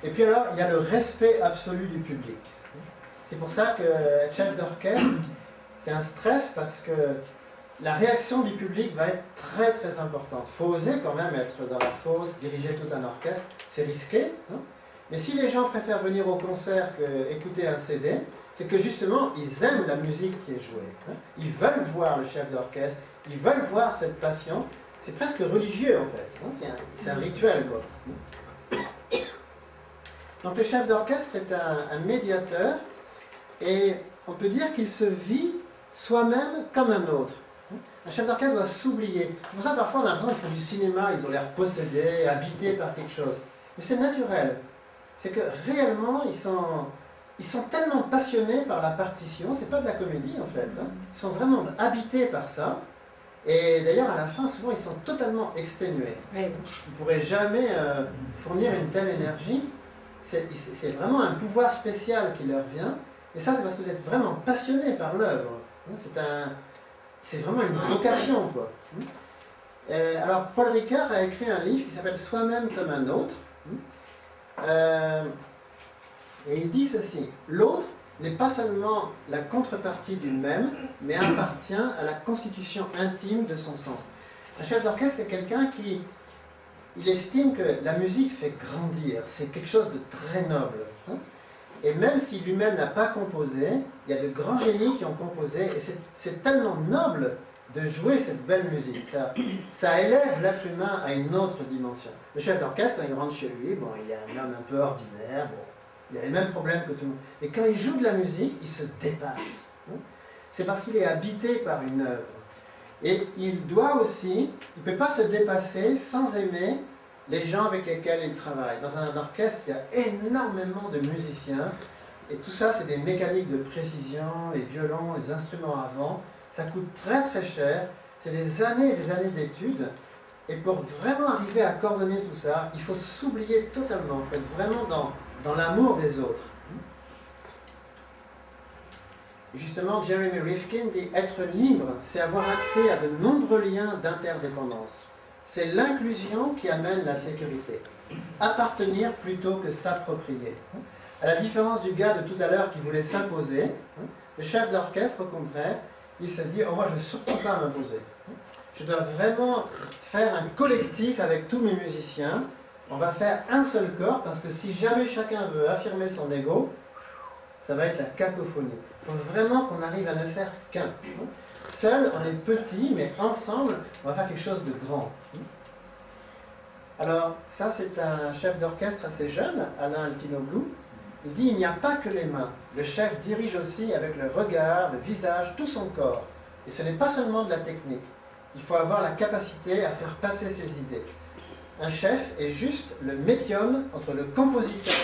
Et puis alors, il y a le respect absolu du public. C'est pour ça que être chef d'orchestre, c'est un stress parce que la réaction du public va être très très importante. Il faut oser quand même être dans la fosse, diriger tout un orchestre, c'est risqué. Hein. Mais si les gens préfèrent venir au concert qu'écouter un CD, c'est que justement, ils aiment la musique qui est jouée. Hein. Ils veulent voir le chef d'orchestre, ils veulent voir cette passion. C'est presque religieux en fait. Hein. C'est un rituel, quoi. Donc le chef d'orchestre est un médiateur et on peut dire qu'il se vit soi-même comme un autre. Un chef d'orchestre doit s'oublier. C'est pour ça parfois on a l'impression qu'ils font du cinéma, ils ont l'air possédés, habités par quelque chose. Mais c'est naturel. c'est que réellement, ils sont tellement passionnés par la partition, c'est pas de la comédie en fait, hein. Ils sont vraiment habités par ça, et d'ailleurs à la fin, souvent, ils sont totalement exténués. Ils ne pourraient jamais fournir une telle énergie. C'est vraiment un pouvoir spécial qui leur vient, et ça c'est parce que vous êtes vraiment passionné par l'œuvre. C'est vraiment une vocation, quoi. Alors, Paul Ricard a écrit un livre qui s'appelle « Soi-même comme un autre ». Et il dit ceci: l'autre n'est pas seulement la contrepartie du même, mais appartient à la constitution intime de son sens. Un chef d'orchestre, c'est quelqu'un qui il estime que la musique fait grandir, c'est quelque chose de très noble. Hein. Et même si lui-même n'a pas composé, il y a de grands génies qui ont composé, et c'est tellement noble de jouer cette belle musique. Ça élève l'être humain à une autre dimension. Le chef d'orchestre, quand il rentre chez lui, bon, il est un homme un peu ordinaire, bon, il a les mêmes problèmes que tout le monde. Mais quand il joue de la musique, il se dépasse. Hein. C'est parce qu'il est habité par une œuvre. Et il doit aussi, il ne peut pas se dépasser sans aimer les gens avec lesquels il travaille. Dans un orchestre, il y a énormément de musiciens, et tout ça, c'est des mécaniques de précision, les violons, les instruments à vent. Ça coûte très très cher, c'est des années et des années d'études, et pour vraiment arriver à coordonner tout ça, il faut s'oublier totalement, il faut être vraiment dans l'amour des autres. Justement, Jeremy Rifkin dit « Être libre, c'est avoir accès à de nombreux liens d'interdépendance. C'est l'inclusion qui amène la sécurité. Appartenir plutôt que s'approprier. » À la différence du gars de tout à l'heure qui voulait s'imposer, le chef d'orchestre, au contraire, il se dit « Oh, moi, je ne veux surtout pas m'imposer. Je dois vraiment faire un collectif avec tous mes musiciens. On va faire un seul corps, parce que si jamais chacun veut affirmer son ego, ça va être la cacophonie. Il faut vraiment qu'on arrive à ne faire qu'un. Seul, on est petit, mais ensemble, on va faire quelque chose de grand. Alors, ça, c'est un chef d'orchestre assez jeune, Alain Altinoglou. Il dit, il n'y a pas que les mains. Le chef dirige aussi avec le regard, le visage, tout son corps. Et ce n'est pas seulement de la technique. Il faut avoir la capacité à faire passer ses idées. Un chef est juste le médium entre le compositeur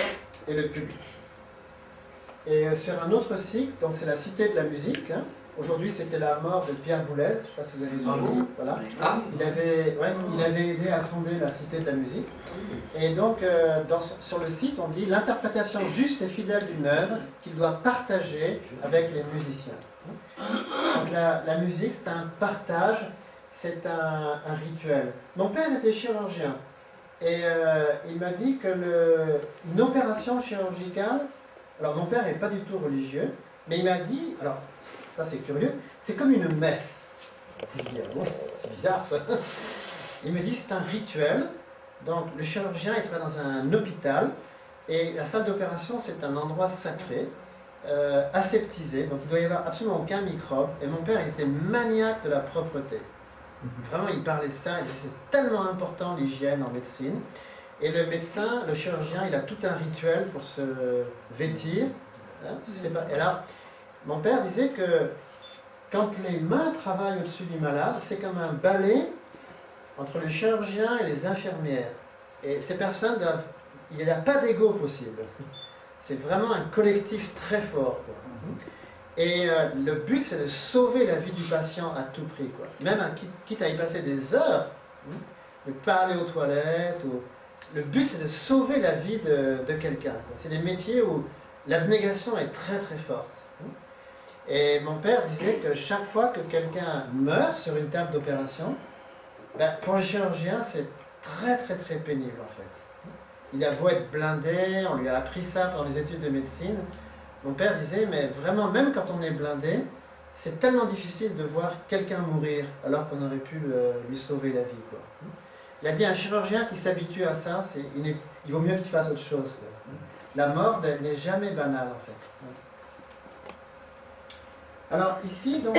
et le public. Et sur un autre site, donc c'est la Cité de la musique, hein. Aujourd'hui c'était la mort de Pierre Boulez, je ne sais pas si vous avez suivi, voilà. Il avait aidé à fonder la Cité de la musique. Et donc sur le site on dit l'interprétation juste et fidèle d'une œuvre qu'il doit partager avec les musiciens. Donc la musique c'est un partage, c'est un rituel. Mon père était chirurgien et il m'a dit que une opération chirurgicale, alors mon père n'est pas du tout religieux, mais il m'a dit, alors ça c'est curieux, c'est comme une messe. Je dis, ah bon, c'est bizarre ça. Il me dit c'est un rituel, donc le chirurgien il travaille dans un hôpital, et la salle d'opération c'est un endroit sacré, aseptisé, donc il ne doit y avoir absolument aucun microbe, et mon père il était maniaque de la propreté. Vraiment il parlait de ça, et c'est tellement important l'hygiène en médecine. Et le médecin, le chirurgien, il a tout un rituel pour se vêtir. Hein, et là, mon père disait que quand les mains travaillent au-dessus du malade, c'est comme un balai entre le chirurgien et les infirmières. Et ces personnes doivent... Il n'y a pas d'ego possible. C'est vraiment un collectif très fort, quoi. Et le but, c'est de sauver la vie du patient à tout prix, quoi. Même quitte à y passer des heures, ne pas aller aux toilettes, le but, c'est de sauver la vie de quelqu'un. C'est des métiers où l'abnégation est très très forte. Et mon père disait que chaque fois que quelqu'un meurt sur une table d'opération, ben, pour le chirurgien, c'est très très très pénible en fait. Il a beau être blindé, on lui a appris ça pendant les études de médecine. Mon père disait, mais vraiment, même quand on est blindé, c'est tellement difficile de voir quelqu'un mourir alors qu'on aurait pu lui sauver la vie, quoi. Il a dit un chirurgien qui s'habitue à ça, il vaut mieux qu'il fasse autre chose. La mort n'est jamais banale en fait. Alors ici, donc,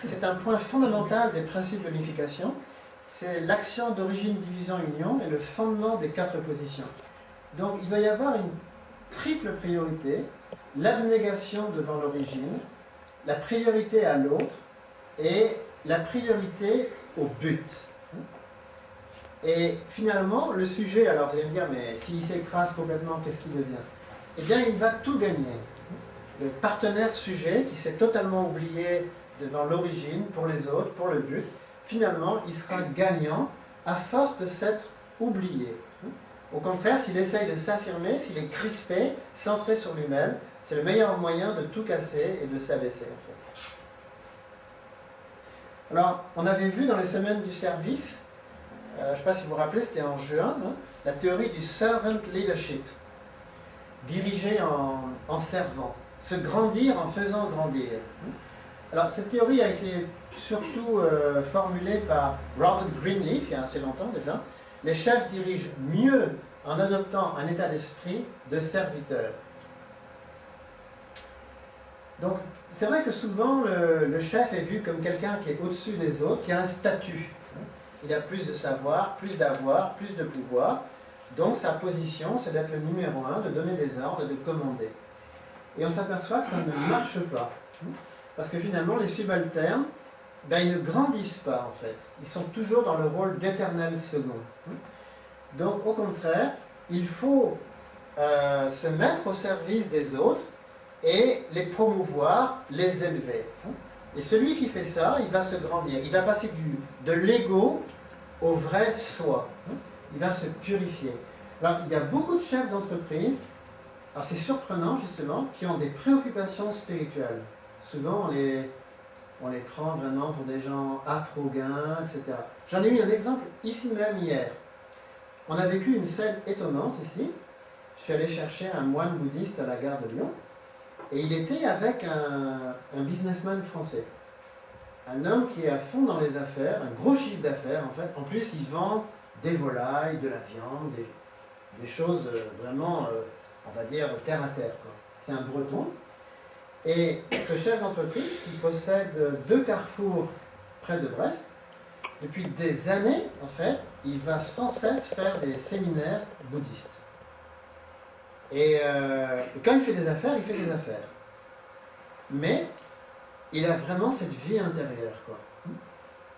c'est un point fondamental des principes de l'unification. C'est l'action d'origine, division, union et le fondement des 4 positions. Donc il doit y avoir une triple priorité, l'abnégation devant l'origine, la priorité à l'autre et la priorité au but. Et finalement, le sujet, alors vous allez me dire, mais s'il s'écrase complètement, qu'est-ce qu'il devient? Eh bien, il va tout gagner. Le partenaire sujet, qui s'est totalement oublié devant l'origine, pour les autres, pour le but, finalement, il sera gagnant à force de s'être oublié. Au contraire, s'il essaye de s'affirmer, s'il est crispé, centré sur lui-même, c'est le meilleur moyen de tout casser et de s'abaisser, en fait. Alors, on avait vu dans les semaines du service, je ne sais pas si vous vous rappelez, c'était en juin, hein, la théorie du servant leadership, diriger en servant, se grandir en faisant grandir. Alors, cette théorie a été surtout formulée par Robert Greenleaf, il y a assez longtemps déjà. Les chefs dirigent mieux en adoptant un état d'esprit de serviteur. Donc, c'est vrai que souvent, le chef est vu comme quelqu'un qui est au-dessus des autres, qui a un statut. Il a plus de savoir, plus d'avoir, plus de pouvoir. Donc, sa position, c'est d'être le numéro un, de donner des ordres, de commander. Et on s'aperçoit que ça ne marche pas. Parce que finalement, les subalternes, ben, ils ne grandissent pas, en fait. Ils sont toujours dans le rôle d'éternel second. Donc, au contraire, il faut se mettre au service des autres et les promouvoir, les élever. Et celui qui fait ça, il va se grandir. Il va passer de l'ego au vrai soi. Il va se purifier. Alors, il y a beaucoup de chefs d'entreprise, alors c'est surprenant justement, qui ont des préoccupations spirituelles. Souvent, on les prend vraiment pour des gens afro-gains, etc. J'en ai eu un exemple ici même hier. On a vécu une scène étonnante ici. Je suis allé chercher un moine bouddhiste à la gare de Lyon. Et il était avec un businessman français. Un homme qui est à fond dans les affaires, un gros chiffre d'affaires en fait. En plus, il vend des volailles, de la viande, des choses vraiment, on va dire, terre à terre. C'est un breton. Et ce chef d'entreprise qui possède 2 carrefours près de Brest, depuis des années, en fait, il va sans cesse faire des séminaires bouddhistes. Et quand il fait des affaires, il fait des affaires. Mais il a vraiment cette vie intérieure, quoi.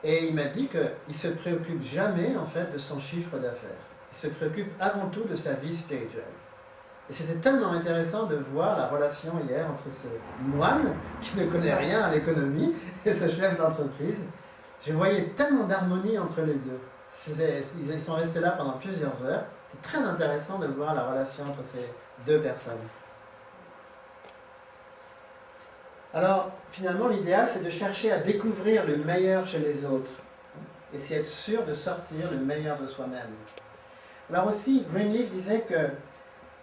Et il m'a dit qu'il ne se préoccupe jamais, en fait, de son chiffre d'affaires. Il se préoccupe avant tout de sa vie spirituelle. Et c'était tellement intéressant de voir la relation hier entre ce moine, qui ne connaît rien à l'économie, et ce chef d'entreprise. Je voyais tellement d'harmonie entre les deux. Ils sont restés là pendant plusieurs heures. C'est très intéressant de voir la relation entre ces deux personnes. Alors, finalement, l'idéal, c'est de chercher à découvrir le meilleur chez les autres. Et c'est être sûr de sortir le meilleur de soi-même. Alors aussi, Greenleaf disait que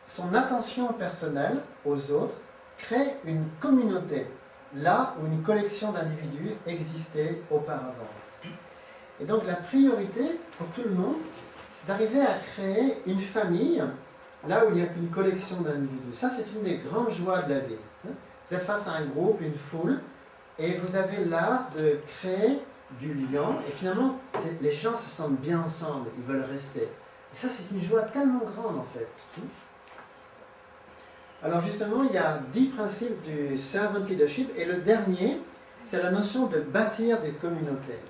son attention personnelle aux autres crée une communauté, là où une collection d'individus existait auparavant. Et donc la priorité pour tout le monde, c'est d'arriver à créer une famille, là où il n'y a qu'une collection d'individus. Ça, c'est une des grandes joies de la vie. Vous êtes face à un groupe, une foule, et vous avez l'art de créer du lien, et finalement, les gens se sentent bien ensemble, ils veulent rester. Et ça, c'est une joie tellement grande, en fait. Alors justement, il y a 10 principes du servant leadership, et le dernier, c'est la notion de bâtir des communautés.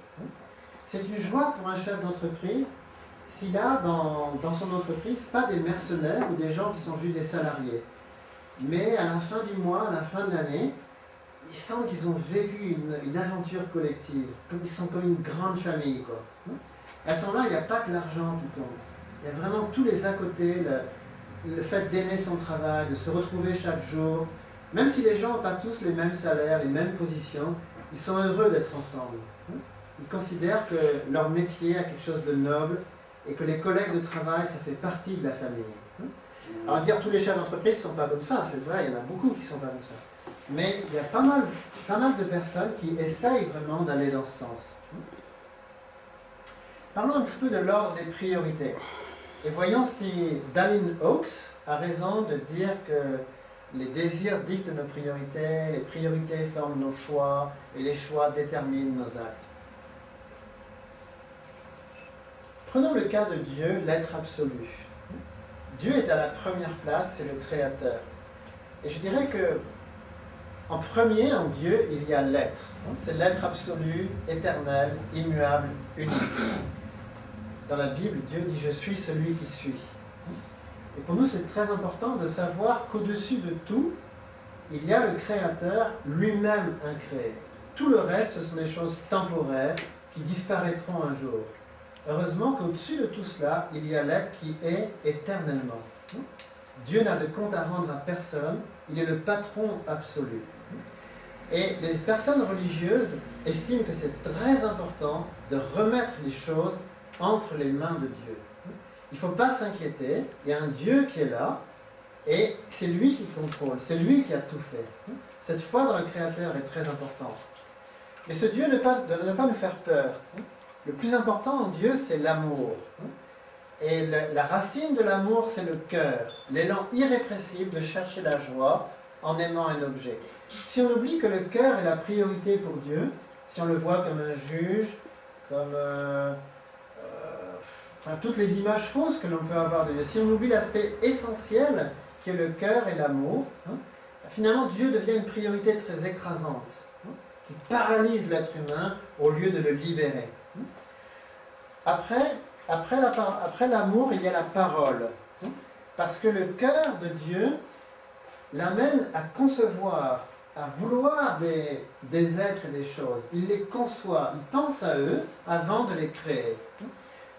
C'est une joie pour un chef d'entreprise s'il a dans son entreprise pas des mercenaires ou des gens qui sont juste des salariés. Mais à la fin du mois, à la fin de l'année, ils sentent qu'ils ont vécu une aventure collective, comme ils sont comme une grande famille, quoi. À ce moment-là, il n'y a pas que l'argent qui compte. Il y a vraiment tous les à côté, le fait d'aimer son travail, de se retrouver chaque jour. Même si les gens n'ont pas tous les mêmes salaires, les mêmes positions, ils sont heureux d'être ensemble. Ils considèrent que leur métier a quelque chose de noble et que les collègues de travail, ça fait partie de la famille. Alors dire tous les chefs d'entreprise ne sont pas comme ça, c'est vrai, il y en a beaucoup qui ne sont pas comme ça. Mais il y a pas mal de personnes qui essayent vraiment d'aller dans ce sens. Parlons un petit peu de l'ordre des priorités. Et voyons si Dallin Oaks a raison de dire que les désirs dictent nos priorités, les priorités forment nos choix, et les choix déterminent nos actes. Prenons le cas de Dieu, l'être absolu. Dieu est à la première place, c'est le Créateur. Et je dirais que, en premier, en Dieu, il y a l'être. C'est l'être absolu, éternel, immuable, unique. dans la Bible, Dieu dit « Je suis celui qui suis ». Et pour nous, c'est très important de savoir qu'au-dessus de tout, il y a le Créateur lui-même incréé. Tout le reste, ce sont des choses temporaires qui disparaîtront un jour. Heureusement qu'au-dessus de tout cela, il y a l'être qui est éternellement. Dieu n'a de compte à rendre à personne, il est le patron absolu. Et les personnes religieuses estiment que c'est très important de remettre les choses entre les mains de Dieu. Il ne faut pas s'inquiéter, il y a un Dieu qui est là, et c'est lui qui contrôle, c'est lui qui a tout fait. Cette foi dans le Créateur est très importante. Mais ce Dieu ne pas nous faire peur. Le plus important en Dieu, c'est l'amour. Et la racine de l'amour, c'est le cœur, l'élan irrépressible de chercher la joie en aimant un objet. Si on oublie que le cœur est la priorité pour Dieu, si on le voit comme un juge, comme toutes les images fausses que l'on peut avoir de Dieu, si on oublie l'aspect essentiel qui est le cœur et l'amour, finalement Dieu devient une priorité très écrasante, qui paralyse l'être humain au lieu de le libérer. Après l'amour, il y a la parole. Parce que le cœur de Dieu l'amène à concevoir, à vouloir des êtres et des choses. Il les conçoit, il pense à eux avant de les créer.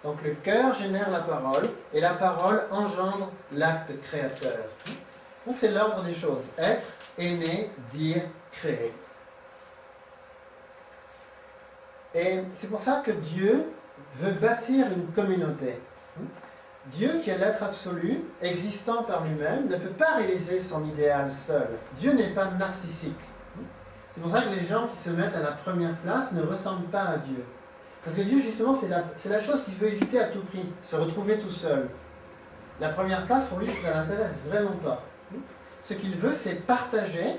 Donc le cœur génère la parole, et la parole engendre l'acte créateur. Donc c'est l'ordre des choses. Être, aimer, dire, créer. Et c'est pour ça que Dieu veut bâtir une communauté. Dieu, qui est l'être absolu, existant par lui-même, ne peut pas réaliser son idéal seul. Dieu n'est pas narcissique. C'est pour ça que les gens qui se mettent à la première place ne ressemblent pas à Dieu. Parce que Dieu, justement, c'est la chose qu'il veut éviter à tout prix, se retrouver tout seul. La première place, pour lui, ça ne l'intéresse vraiment pas. Ce qu'il veut, c'est partager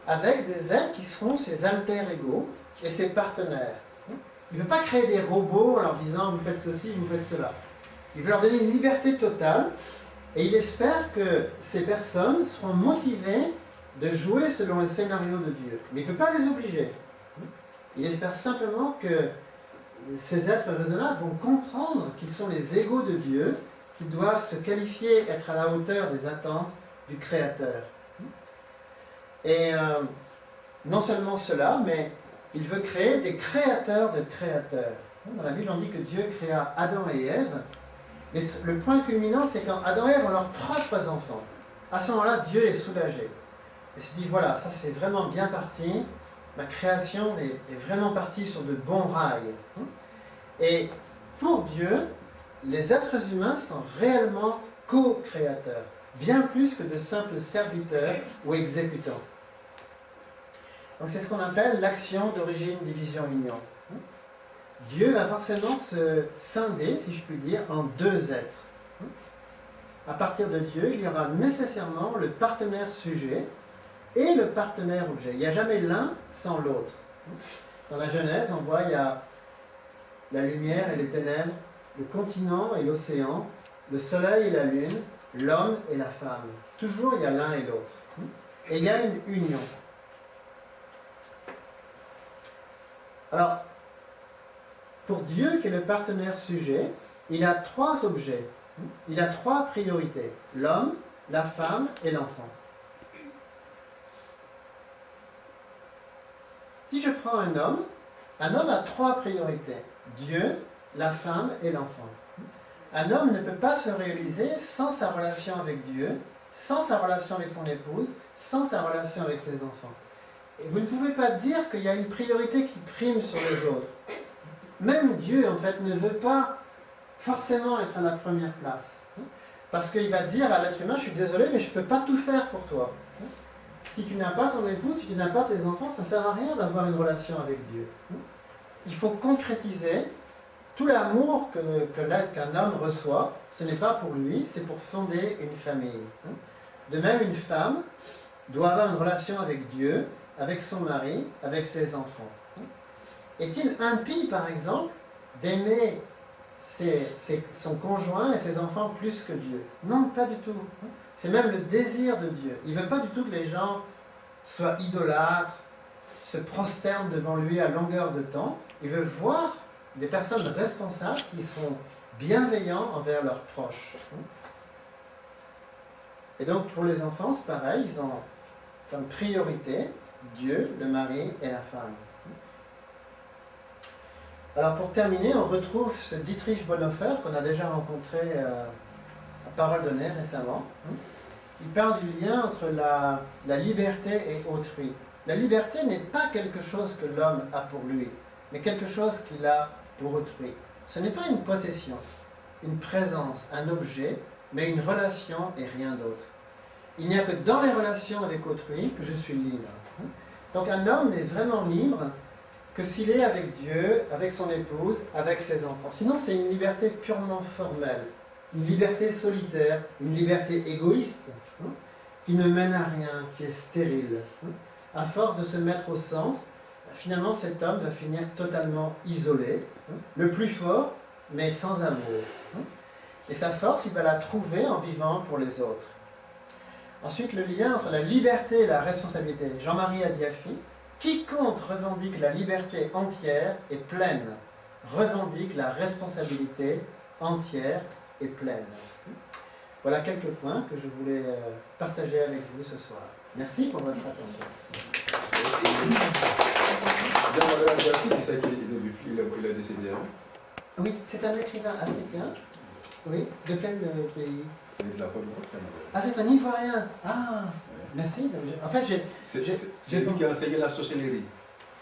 avec des êtres qui seront ses alter-ego et ses partenaires. Il ne veut pas créer des robots en leur disant « vous faites ceci, vous faites cela ». Il veut leur donner une liberté totale et il espère que ces personnes seront motivées de jouer selon les scénarios de Dieu. Mais il ne peut pas les obliger. Il espère simplement que ces êtres raisonnables vont comprendre qu'ils sont les égaux de Dieu, qu'ils doivent se qualifier, être à la hauteur des attentes du Créateur. Et non seulement cela, mais il veut créer des créateurs de créateurs. Dans la Bible, on dit que Dieu créa Adam et Ève, mais le point culminant, c'est quand Adam et Ève ont leurs propres enfants. À ce moment-là, Dieu est soulagé. Il se dit, voilà, ça c'est vraiment bien parti, ma création est vraiment partie sur de bons rails. Et pour Dieu, les êtres humains sont réellement co-créateurs, bien plus que de simples serviteurs ou exécutants. Donc c'est ce qu'on appelle l'action d'origine, division, union. Dieu va forcément se scinder, si je puis dire, en deux êtres. À partir de Dieu, il y aura nécessairement le partenaire sujet et le partenaire objet. Il n'y a jamais l'un sans l'autre. Dans la Genèse, on voit il y a la lumière et les ténèbres, le continent et l'océan, le soleil et la lune, l'homme et la femme. Toujours il y a l'un et l'autre. Et il y a une union. Alors, pour Dieu, qui est le partenaire sujet, il a trois objets. Il a trois priorités. L'homme, la femme et l'enfant. Si je prends un homme a trois priorités. Dieu, la femme et l'enfant. Un homme ne peut pas se réaliser sans sa relation avec Dieu, sans sa relation avec son épouse, sans sa relation avec ses enfants. Et vous ne pouvez pas dire qu'il y a une priorité qui prime sur les autres. Même Dieu, en fait, ne veut pas forcément être à la première place. Parce qu'il va dire à l'être humain, je suis désolé, mais je ne peux pas tout faire pour toi. Si tu n'as pas ton épouse, si tu n'as pas tes enfants, ça ne sert à rien d'avoir une relation avec Dieu. Il faut concrétiser tout l'amour qu'un homme reçoit. Ce n'est pas pour lui, c'est pour fonder une famille. De même, une femme doit avoir une relation avec Dieu, avec son mari, avec ses enfants. Est-il impie, par exemple, d'aimer son conjoint et ses enfants plus que Dieu? Non, pas du tout. C'est même le désir de Dieu. Il ne veut pas du tout que les gens soient idolâtres, se prosternent devant lui à longueur de temps. Il veut voir des personnes responsables qui sont bienveillants envers leurs proches. Et donc pour les enfants, c'est pareil, ils ont comme priorité Dieu, le mari et la femme. Alors pour terminer, on retrouve ce Dietrich Bonhoeffer qu'on a déjà rencontré à Parole donnée récemment. Il parle du lien entre la liberté et autrui. La liberté n'est pas quelque chose que l'homme a pour lui, mais quelque chose qu'il a pour autrui. Ce n'est pas une possession, une présence, un objet, mais une relation et rien d'autre. Il n'y a que dans les relations avec autrui que je suis libre. Donc un homme n'est vraiment libre que s'il est avec Dieu, avec son épouse, avec ses enfants. Sinon, c'est une liberté purement formelle, une liberté solitaire, une liberté égoïste, qui ne mène à rien, qui est stérile. À force de se mettre au centre, finalement, cet homme va finir totalement isolé, le plus fort, mais sans amour. Et sa force, il va la trouver en vivant pour les autres. Ensuite, le lien entre la liberté et la responsabilité. Jean-Marie Adiafi, quiconque revendique la liberté entière et pleine, revendique la responsabilité entière et pleine. Voilà quelques points que je voulais partager avec vous ce soir. Merci pour votre attention. Jean-Marie Adiafi, tu sais qu'il est décédé. Oui, c'est un écrivain africain. Oui, de quel pays? De la Côte d'Ivoire. Ah, c'est un Ivoirien. Ah, merci. En fait, c'est lui qui a enseigné la sorcellerie.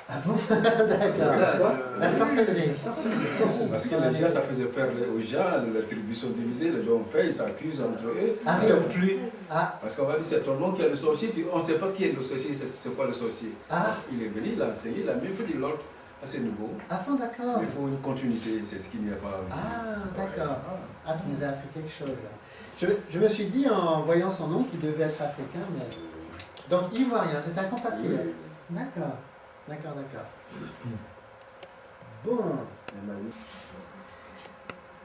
Ah bon? D'accord. La sorcellerie. Parce que les gens, ça faisait peur aux gens, les tribus sont divisées, les gens payent, ils s'accusent entre eux. Ah, ils ne sont plus. Ah. Parce qu'on va dire c'est ton nom qui est le sorcier, on ne sait pas qui est le sorcier, c'est quoi le sorcier. Ah. Il est venu, il a enseigné, il a même fait de l'autre à ce niveau. Ah bon, d'accord. Il faut une continuité, c'est ce qu'il n'y a pas. Ah, d'accord. Ah, tu nous as appris quelque chose là. Je me suis dit en voyant son nom qu'il devait être africain, mais. Donc ivoirien, c'est un compatriote. Oui. D'accord. D'accord, d'accord. Bon.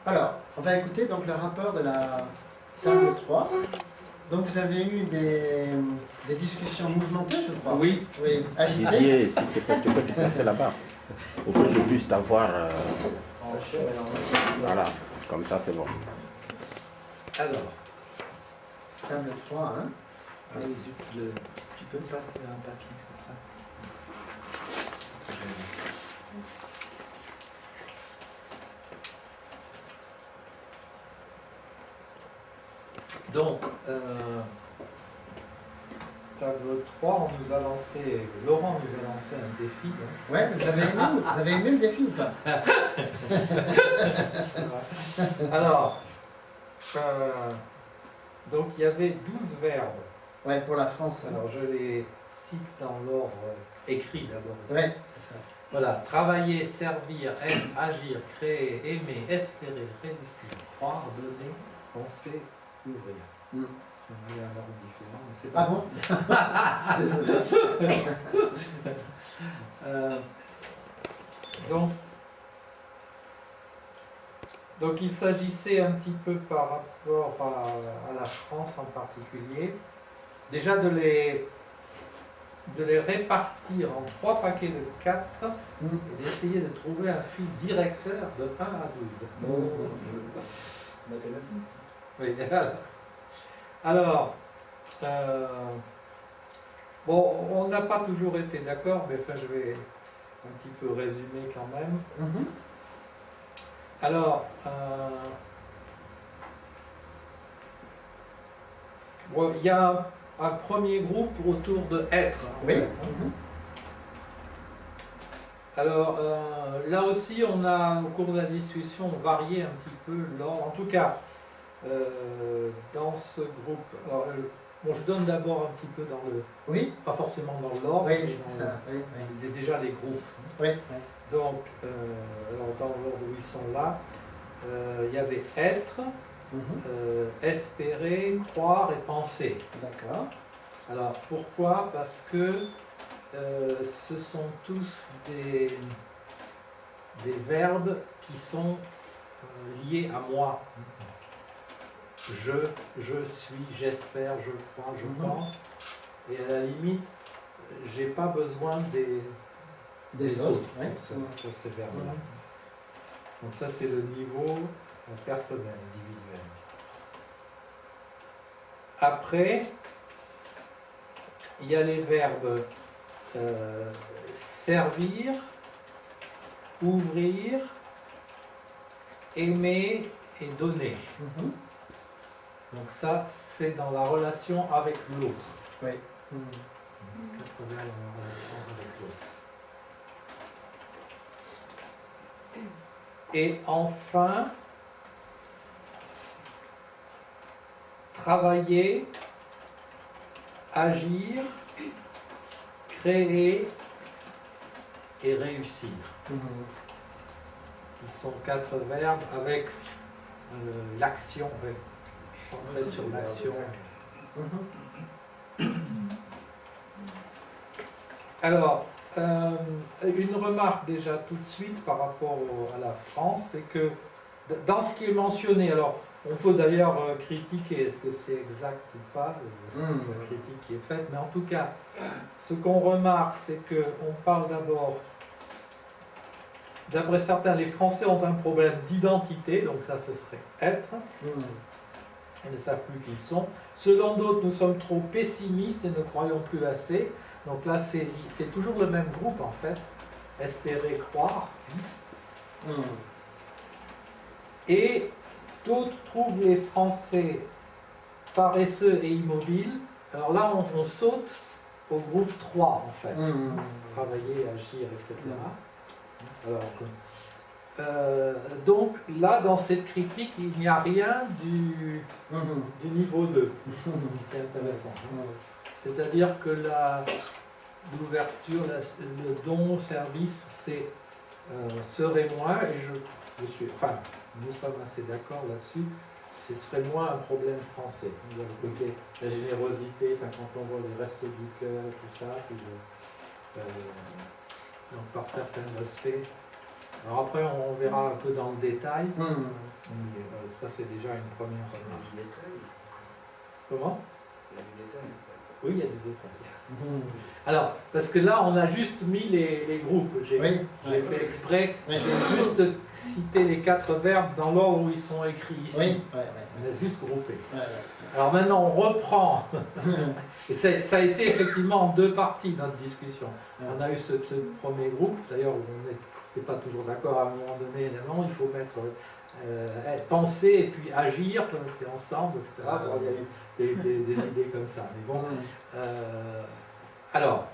Alors, on va écouter donc le rapport de la table 3. Donc vous avez eu des discussions mouvementées, je crois. Oui. Oui, agitées. Didier, si tu peux te placer là-bas, pour que je puisse t'avoir. Voilà, comme ça c'est bon. Alors, Table 3, hein. allez, tu peux me passer un papier comme ça? Donc, table 3, on nous a lancé, Laurent nous a lancé un défi. Hein. Ouais, vous avez aimé le défi ou pas? Alors, donc il y avait 12 verbes. Ouais, pour la France. Hein. Alors je les cite dans l'ordre écrit d'abord. Ouais, c'est ça. Voilà, travailler, servir, être, agir, créer, aimer, espérer, réussir, croire, donner, penser, ouvrir. J'aimerais avoir une différence, mais c'est pas Ah bon? Désolé. Donc il s'agissait un petit peu par rapport à la France en particulier, déjà de les répartir en 3 paquets de 4 et d'essayer de trouver un fil directeur de 1 à 12. Oui, alors, bon, on n'a pas toujours été d'accord, mais enfin je vais un petit peu résumer quand même. Alors, bon, il y a un premier groupe autour de être. En fait, hein. Alors, là aussi, on a, au cours de la discussion, varié un petit peu l'ordre. En tout cas, dans ce groupe, alors, bon, je donne d'abord un petit peu dans le... Oui. Pas forcément dans l'ordre, Oui, mais ça. Oui, oui. déjà les groupes. Oui. Donc, alors dans l'ordre où ils sont là, il y avait être, espérer, croire et penser. D'accord. Alors pourquoi? Parce que ce sont tous des verbes qui sont liés à moi. Je suis, j'espère, je crois, je pense. Et à la limite, j'ai pas besoin des autres oui. pour ces verbes-là. Donc ça, c'est le niveau personnel, individuel. Après, il y a les verbes servir, ouvrir, aimer et donner. Donc ça, c'est dans la relation avec l'autre. Oui. 4 verbes dans la relation avec l'autre. Et enfin, travailler, agir, créer et réussir. Qui sont 4 verbes avec l'action, centré sur l'action. Alors, une remarque déjà tout de suite par rapport à la France, c'est que dans ce qui est mentionné, alors on peut d'ailleurs critiquer est-ce que c'est exact ou pas, la critique qui est faite, mais en tout cas, ce qu'on remarque, c'est qu'on parle d'abord, d'après certains, les Français ont un problème d'identité, donc ça ce serait être, ils ne savent plus qui ils sont. Selon d'autres, nous sommes trop pessimistes et ne croyons plus assez. Donc là, c'est toujours le même groupe en fait, espérer, croire. Et d'autres trouvent les Français paresseux et immobiles. Alors là, on saute au groupe 3 en fait. Travailler, agir, etc. Alors, donc là, dans cette critique, il n'y a rien du niveau 2. C'est intéressant. C'est-à-dire que l'ouverture, le don, service, c'est serait moins, et nous sommes assez d'accord là-dessus, ce serait moins un problème français. Il y a le côté la générosité, quand on voit les restes du cœur, tout ça, puis donc par certains aspects. Alors après, on verra un peu dans le détail. Ça, c'est déjà une première remarque. Comment? Oui, il y a des détails. Alors, parce que là, on a juste mis les groupes. J'ai fait exprès. J'ai juste cité les 4 verbes dans l'ordre où ils sont écrits ici. On a juste groupé. Alors maintenant, on reprend. Et ça a été effectivement en 2 parties notre discussion. On a eu ce premier groupe. D'ailleurs, on n'était pas toujours d'accord à un moment donné. Non, il faut mettre penser et puis agir, c'est ensemble, etc. Il y a eu des idées comme ça. Mais bon, alors,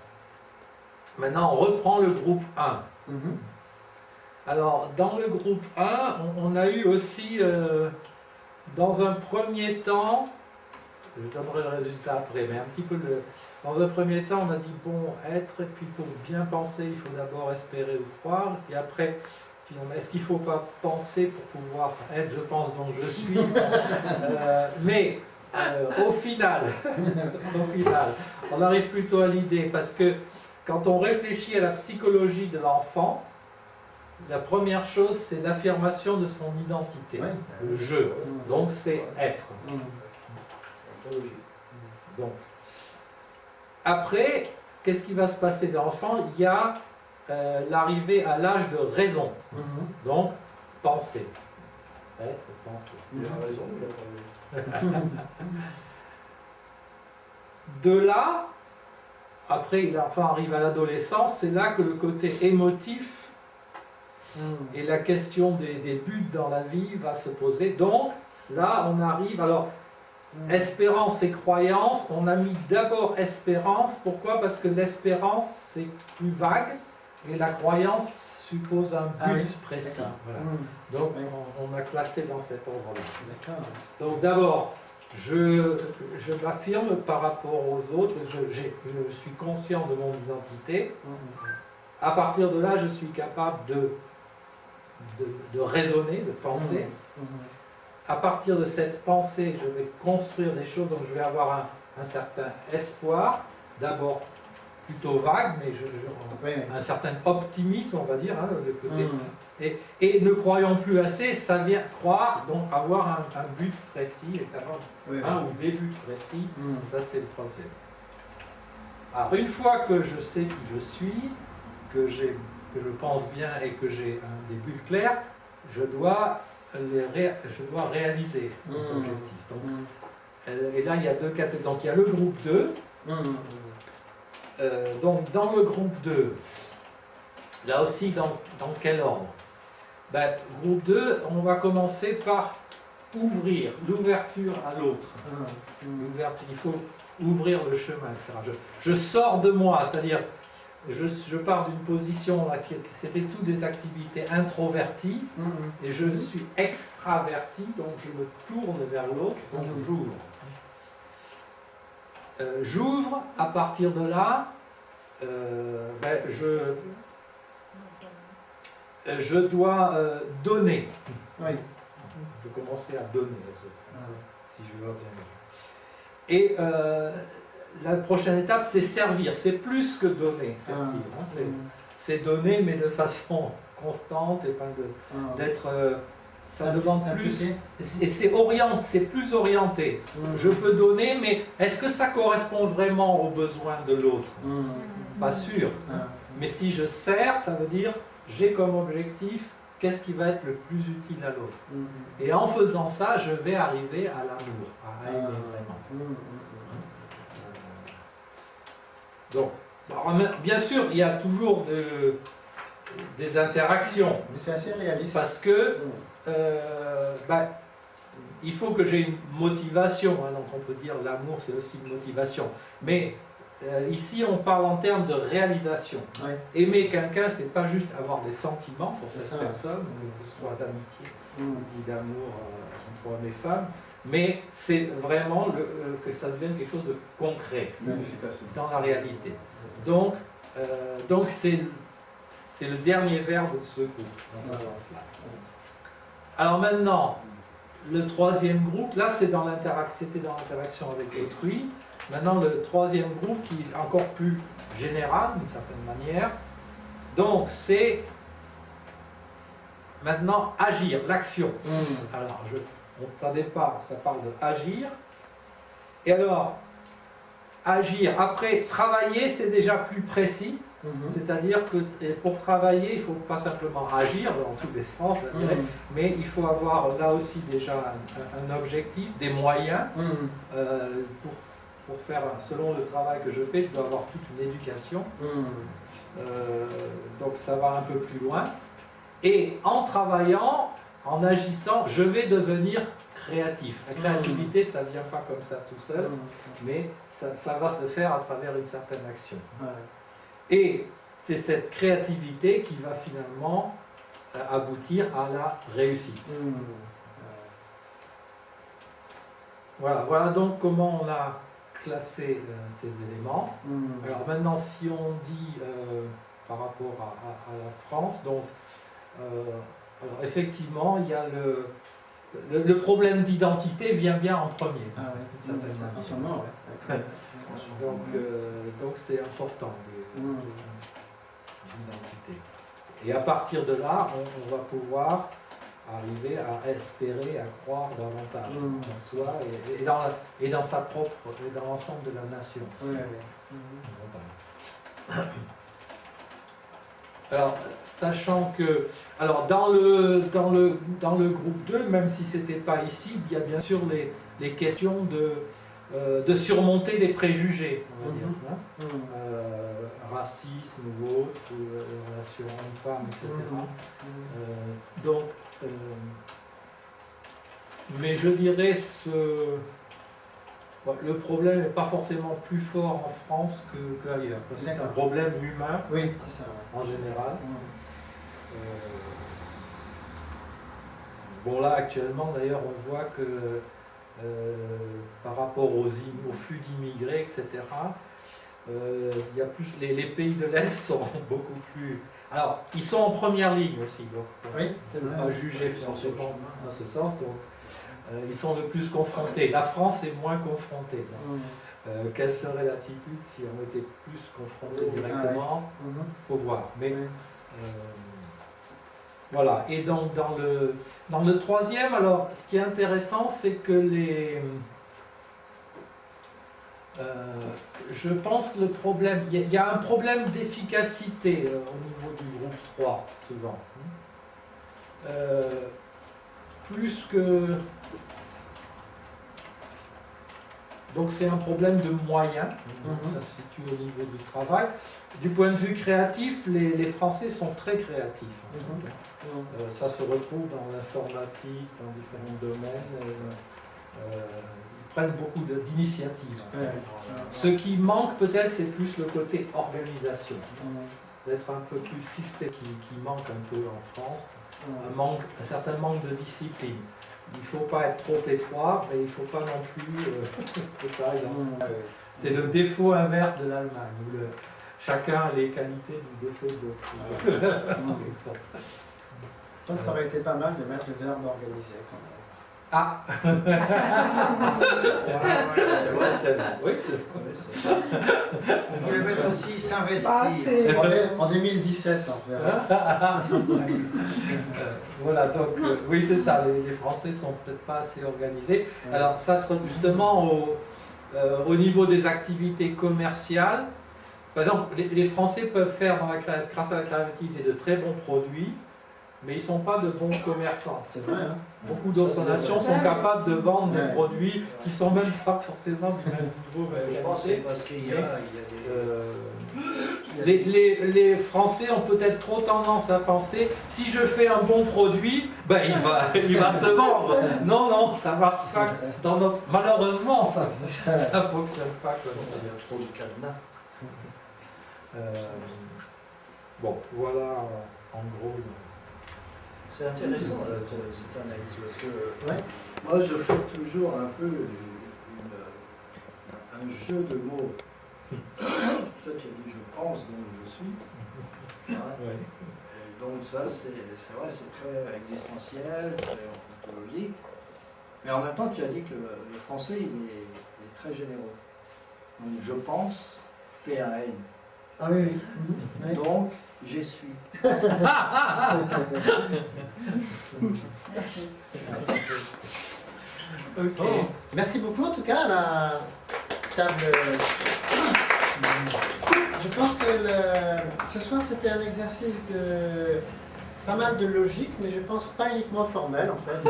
maintenant on reprend le groupe 1. Alors, dans le groupe 1, on a eu aussi, dans un premier temps, je donnerai le résultat après, mais un petit peu dans un premier temps, on a dit, bon, être, et puis pour bien penser, il faut d'abord espérer ou croire, et après, est-ce qu'il ne faut pas penser pour pouvoir être, je pense donc je suis, mais au final, on arrive plutôt à l'idée, parce que quand on réfléchit à la psychologie de l'enfant, la première chose, c'est l'affirmation de son identité, le je, donc c'est être. Donc, après, qu'est-ce qui va se passer dans l'enfant? Il y a l'arrivée à l'âge de raison, donc penser. Être, penser. Il a raison, il a pas raison. De là, après l'enfant arrive à l'adolescence, c'est là que le côté émotif et la question des buts dans la vie va se poser. Donc là, on arrive, alors espérance et croyance, on a mis d'abord espérance. Pourquoi? Parce que l'espérance c'est plus vague et la croyance suppose un but précis. Voilà. Donc on a classé dans cet ordre-là. Donc d'abord, je m'affirme par rapport aux autres, je suis conscient de mon identité. À partir de là, je suis capable de raisonner, de penser. À partir de cette pensée, je vais construire des choses, donc je vais avoir un certain espoir, d'abord plutôt vague, mais un certain optimisme, on va dire, de côté. Et ne croyant plus assez, ça vient croire, donc avoir un but précis, et avoir un ou des buts précis, ça c'est le troisième. Alors une fois que je sais qui je suis, que je pense bien et que j'ai des buts clairs, je dois réaliser mes objectifs. Donc, et là, il y a deux catégories. Donc, il y a le groupe 2. Donc, dans le groupe 2, là aussi, dans quel ordre? Ben, groupe 2, on va commencer par ouvrir, l'ouverture à l'autre. L'ouverture, il faut ouvrir le chemin, etc. Je sors de moi, c'est-à-dire, je pars d'une position là, c'était toutes des activités introverties, et je suis extraverti, donc je me tourne vers l'autre, donc j'ouvre. J'ouvre, à partir de là, ben, je dois donner. Oui. Je peux commencer à donner, si je veux bien. Et la prochaine étape, c'est servir. C'est plus que donner, servir. C'est donner, mais de façon constante, et d'être... ça demande plus. Et c'est plus orienté. Je peux donner, mais est-ce que ça correspond vraiment aux besoins de l'autre? Pas sûr. Mais si je sers, ça veut dire j'ai comme objectif qu'est-ce qui va être le plus utile à l'autre. Et en faisant ça, je vais arriver à l'amour, à aimer vraiment. Donc, alors, bien sûr, il y a toujours des interactions. Mais c'est assez réaliste. Parce que il faut que j'ai une motivation. Hein, donc on peut dire l'amour, c'est aussi une motivation. Mais ici, on parle en termes de réalisation. Ouais. Aimer quelqu'un, c'est pas juste avoir des sentiments pour cette personne, que ce soit d'amitié ou d'amour entre hommes et femmes, mais c'est vraiment que ça devienne quelque chose de concret dans la réalité. Donc c'est le dernier verbe de ce groupe, dans ce sens-là. Alors maintenant, le troisième groupe, là c'était dans l'interaction avec autrui. Maintenant, le troisième groupe qui est encore plus général, d'une certaine manière. Donc, c'est maintenant agir, l'action. Alors, ça parle de agir. Et alors, agir, après, travailler, c'est déjà plus précis. C'est-à-dire que pour travailler, il ne faut pas simplement agir dans tous les sens, mais il faut avoir là aussi déjà un objectif, des moyens pour faire, selon le travail que je fais, je dois avoir toute une éducation. Donc ça va un peu plus loin. Et en travaillant, en agissant, je vais devenir créatif. La créativité, ça ne vient pas comme ça tout seul, mais ça va se faire à travers une certaine action. Et c'est cette créativité qui va finalement aboutir à la réussite. Voilà donc comment on a classé ces éléments. Alors maintenant, si on dit par rapport à la France, donc alors effectivement, il y a le problème d'identité vient bien en premier. Donc c'est important l'identité. Et à partir de là, on va pouvoir arriver à espérer, à croire davantage en soi et dans sa propre, et dans l'ensemble de la nation. Alors, sachant que, alors dans le groupe 2, même si ce n'était pas ici, il y a bien sûr les questions de surmonter les préjugés, on va dire, racisme ou autre, ou relation homme-femme, etc. Mais je dirais le problème n'est pas forcément plus fort en France qu'ailleurs. C'est un problème humain en général. Bon là actuellement d'ailleurs on voit que par rapport au flux d'immigrés, etc., il y a plus, les pays de l'Est sont beaucoup plus... Alors, ils sont en première ligne aussi, donc on ne peut pas juger forcément dans ce sens. Donc, ils sont le plus confrontés. La France est moins confrontée. Quelle serait l'attitude si on était plus confronté directement? Il faut voir. Mais voilà. Et donc dans le troisième, alors ce qui est intéressant, c'est que je pense le problème, il y a un problème d'efficacité au niveau du groupe 3, souvent. plus que... Donc c'est un problème de moyens, ça se situe au niveau du travail. Du point de vue créatif, les Français sont très créatifs. Ça se retrouve dans l'informatique, dans différents domaines. Ils prennent beaucoup d'initiatives. Ce qui manque peut-être, c'est plus le côté organisation. D'être un peu plus systémique, qui manque un peu en France. Un certain manque de discipline. Il ne faut pas être trop étroit, mais il ne faut pas non plus... c'est le défaut inverse de l'Allemagne, où chacun a les qualités du défaut de l'autre. Donc ça aurait été pas mal de mettre le verbe organiser quand même. Ah C'est vrai que... Oui, On voulait mettre aussi s'investir. En 2017, en fait. Voilà, donc oui, c'est ça, les Français sont peut-être pas assez organisés. Alors ça sera justement au niveau des activités commerciales. Par exemple, les Français peuvent faire, grâce à la créativité, de très bons produits, mais ils ne sont pas de bons commerçants. C'est vrai. Hein. Beaucoup d'autres nations sont capables de vendre des produits qui ne sont même pas forcément du même niveau. je pense que c'est parce qu'il y a des... Les Français ont peut-être trop tendance à penser, si je fais un bon produit, ben il va se vendre. Non, non, ça ne marche pas. Malheureusement, ça ne fonctionne pas comme ça. Il y a trop de cadenas. Bon, voilà en gros. C'est intéressant cette analyse parce que moi je fais toujours un peu un jeu de mots. Toi tu as dit je pense donc je suis. Et donc ça c'est vrai, c'est très existentiel, très ontologique. Mais en même temps tu as dit que le français il est très généreux. Donc je pense, P-A-N. Ah oui, oui. Donc, j'y suis. Okay. Merci beaucoup en tout cas à la table. Je pense que ce soir c'était un exercice de pas mal de logique, mais je pense pas uniquement formel en fait.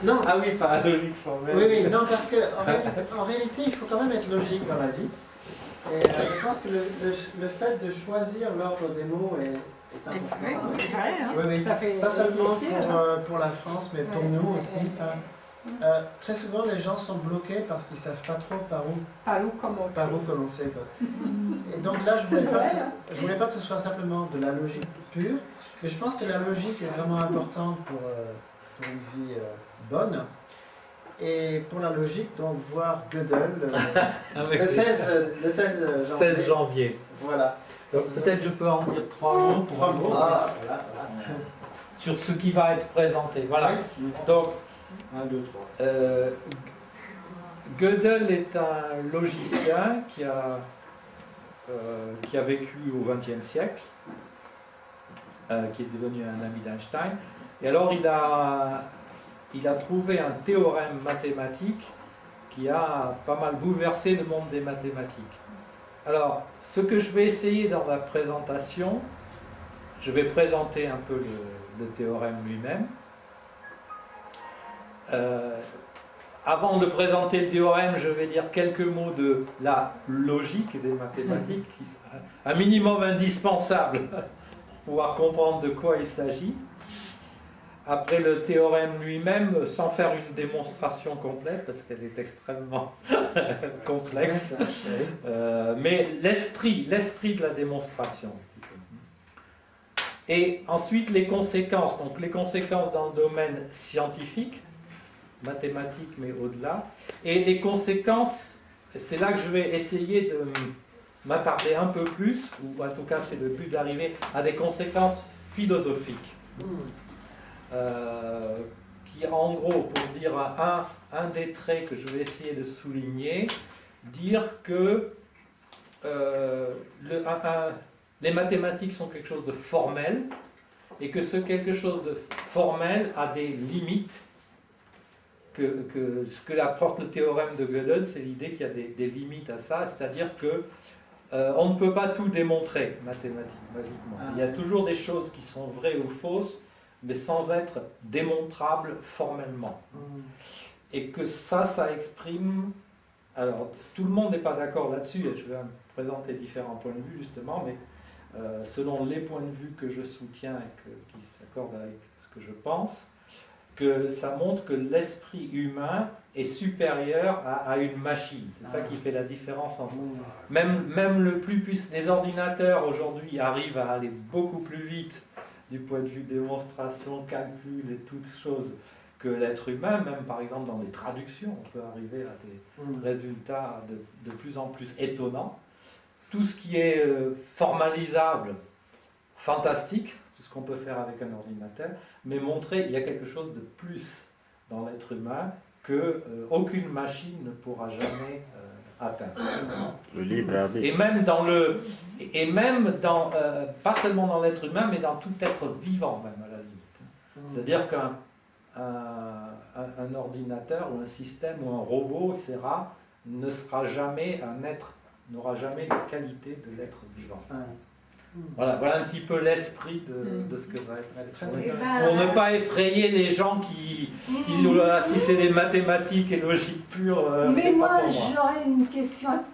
Non. Ah oui, pas logique formelle. Oui, oui, non, parce qu'en réalité il faut quand même être logique dans la vie. Et je pense que le fait de choisir l'ordre des mots est important. Oui, c'est vrai, hein. Oui, oui. Ça fait pas seulement réfléchir, pour la France, mais pour nous aussi. Enfin, très souvent, les gens sont bloqués parce qu'ils ne savent pas trop par où commencer. Quoi. Et donc là, je ne voulais pas que ce soit simplement de la logique pure, mais je pense que la logique est vraiment importante pour une vie bonne. Et pour la logique, donc voir Gödel le 16 janvier. Voilà. Donc peut-être je peux en dire 3 mots sur ce qui va être présenté. Voilà. Donc, 1, 2, 3. Gödel est un logicien qui a vécu au XXe siècle, qui est devenu un ami d'Einstein. Et alors il a trouvé un théorème mathématique qui a pas mal bouleversé le monde des mathématiques. Alors, ce que je vais essayer dans la présentation, je vais présenter un peu le théorème lui-même. Avant de présenter le théorème, je vais dire quelques mots de la logique des mathématiques, qui est un minimum indispensable pour pouvoir comprendre de quoi il s'agit. Après le théorème lui-même, sans faire une démonstration complète, parce qu'elle est extrêmement complexe, mais l'esprit de la démonstration. Et ensuite les conséquences, donc les conséquences dans le domaine scientifique, mathématique mais au-delà, et les conséquences, c'est là que je vais essayer de m'attarder un peu plus, ou en tout cas c'est le but d'arriver à des conséquences philosophiques. Qui en gros, pour dire un des traits que je vais essayer de souligner, dire que les mathématiques sont quelque chose de formel et que ce quelque chose de formel a des limites, que ce que apporte le théorème de Gödel, c'est l'idée qu'il y a des limites à ça, c'est-à-dire que on ne peut pas tout démontrer mathématiquement. Il y a toujours des choses qui sont vraies ou fausses, mais sans être démontrable formellement. Et que ça exprime... Alors, tout le monde n'est pas d'accord là-dessus, et je vais présenter différents points de vue justement, mais selon les points de vue que je soutiens et qui s'accordent avec ce que je pense, que ça montre que l'esprit humain est supérieur à une machine. C'est ça qui fait la différence entre... Même le plus puissant... Les ordinateurs aujourd'hui arrivent à aller beaucoup plus vite du point de vue démonstration, calcul et toutes choses que l'être humain, même par exemple dans les traductions, on peut arriver à des résultats de plus en plus étonnants. Tout ce qui est formalisable, fantastique, tout ce qu'on peut faire avec un ordinateur, mais montrer qu'il y a quelque chose de plus dans l'être humain que aucune machine ne pourra jamais atteindre. Le libre arbitre. Et même dans, pas seulement dans l'être humain, mais dans tout être vivant même à la limite. C'est-à-dire qu'un ordinateur ou un système ou un robot, etc., ne sera jamais un être, n'aura jamais les qualités de l'être vivant. Voilà un petit peu l'esprit de ce que va être. Pour ne pas effrayer les gens qui disent oh là là, si c'est des mathématiques et logique pure, mais c'est moi, pas pour moi. j'aurais une question à te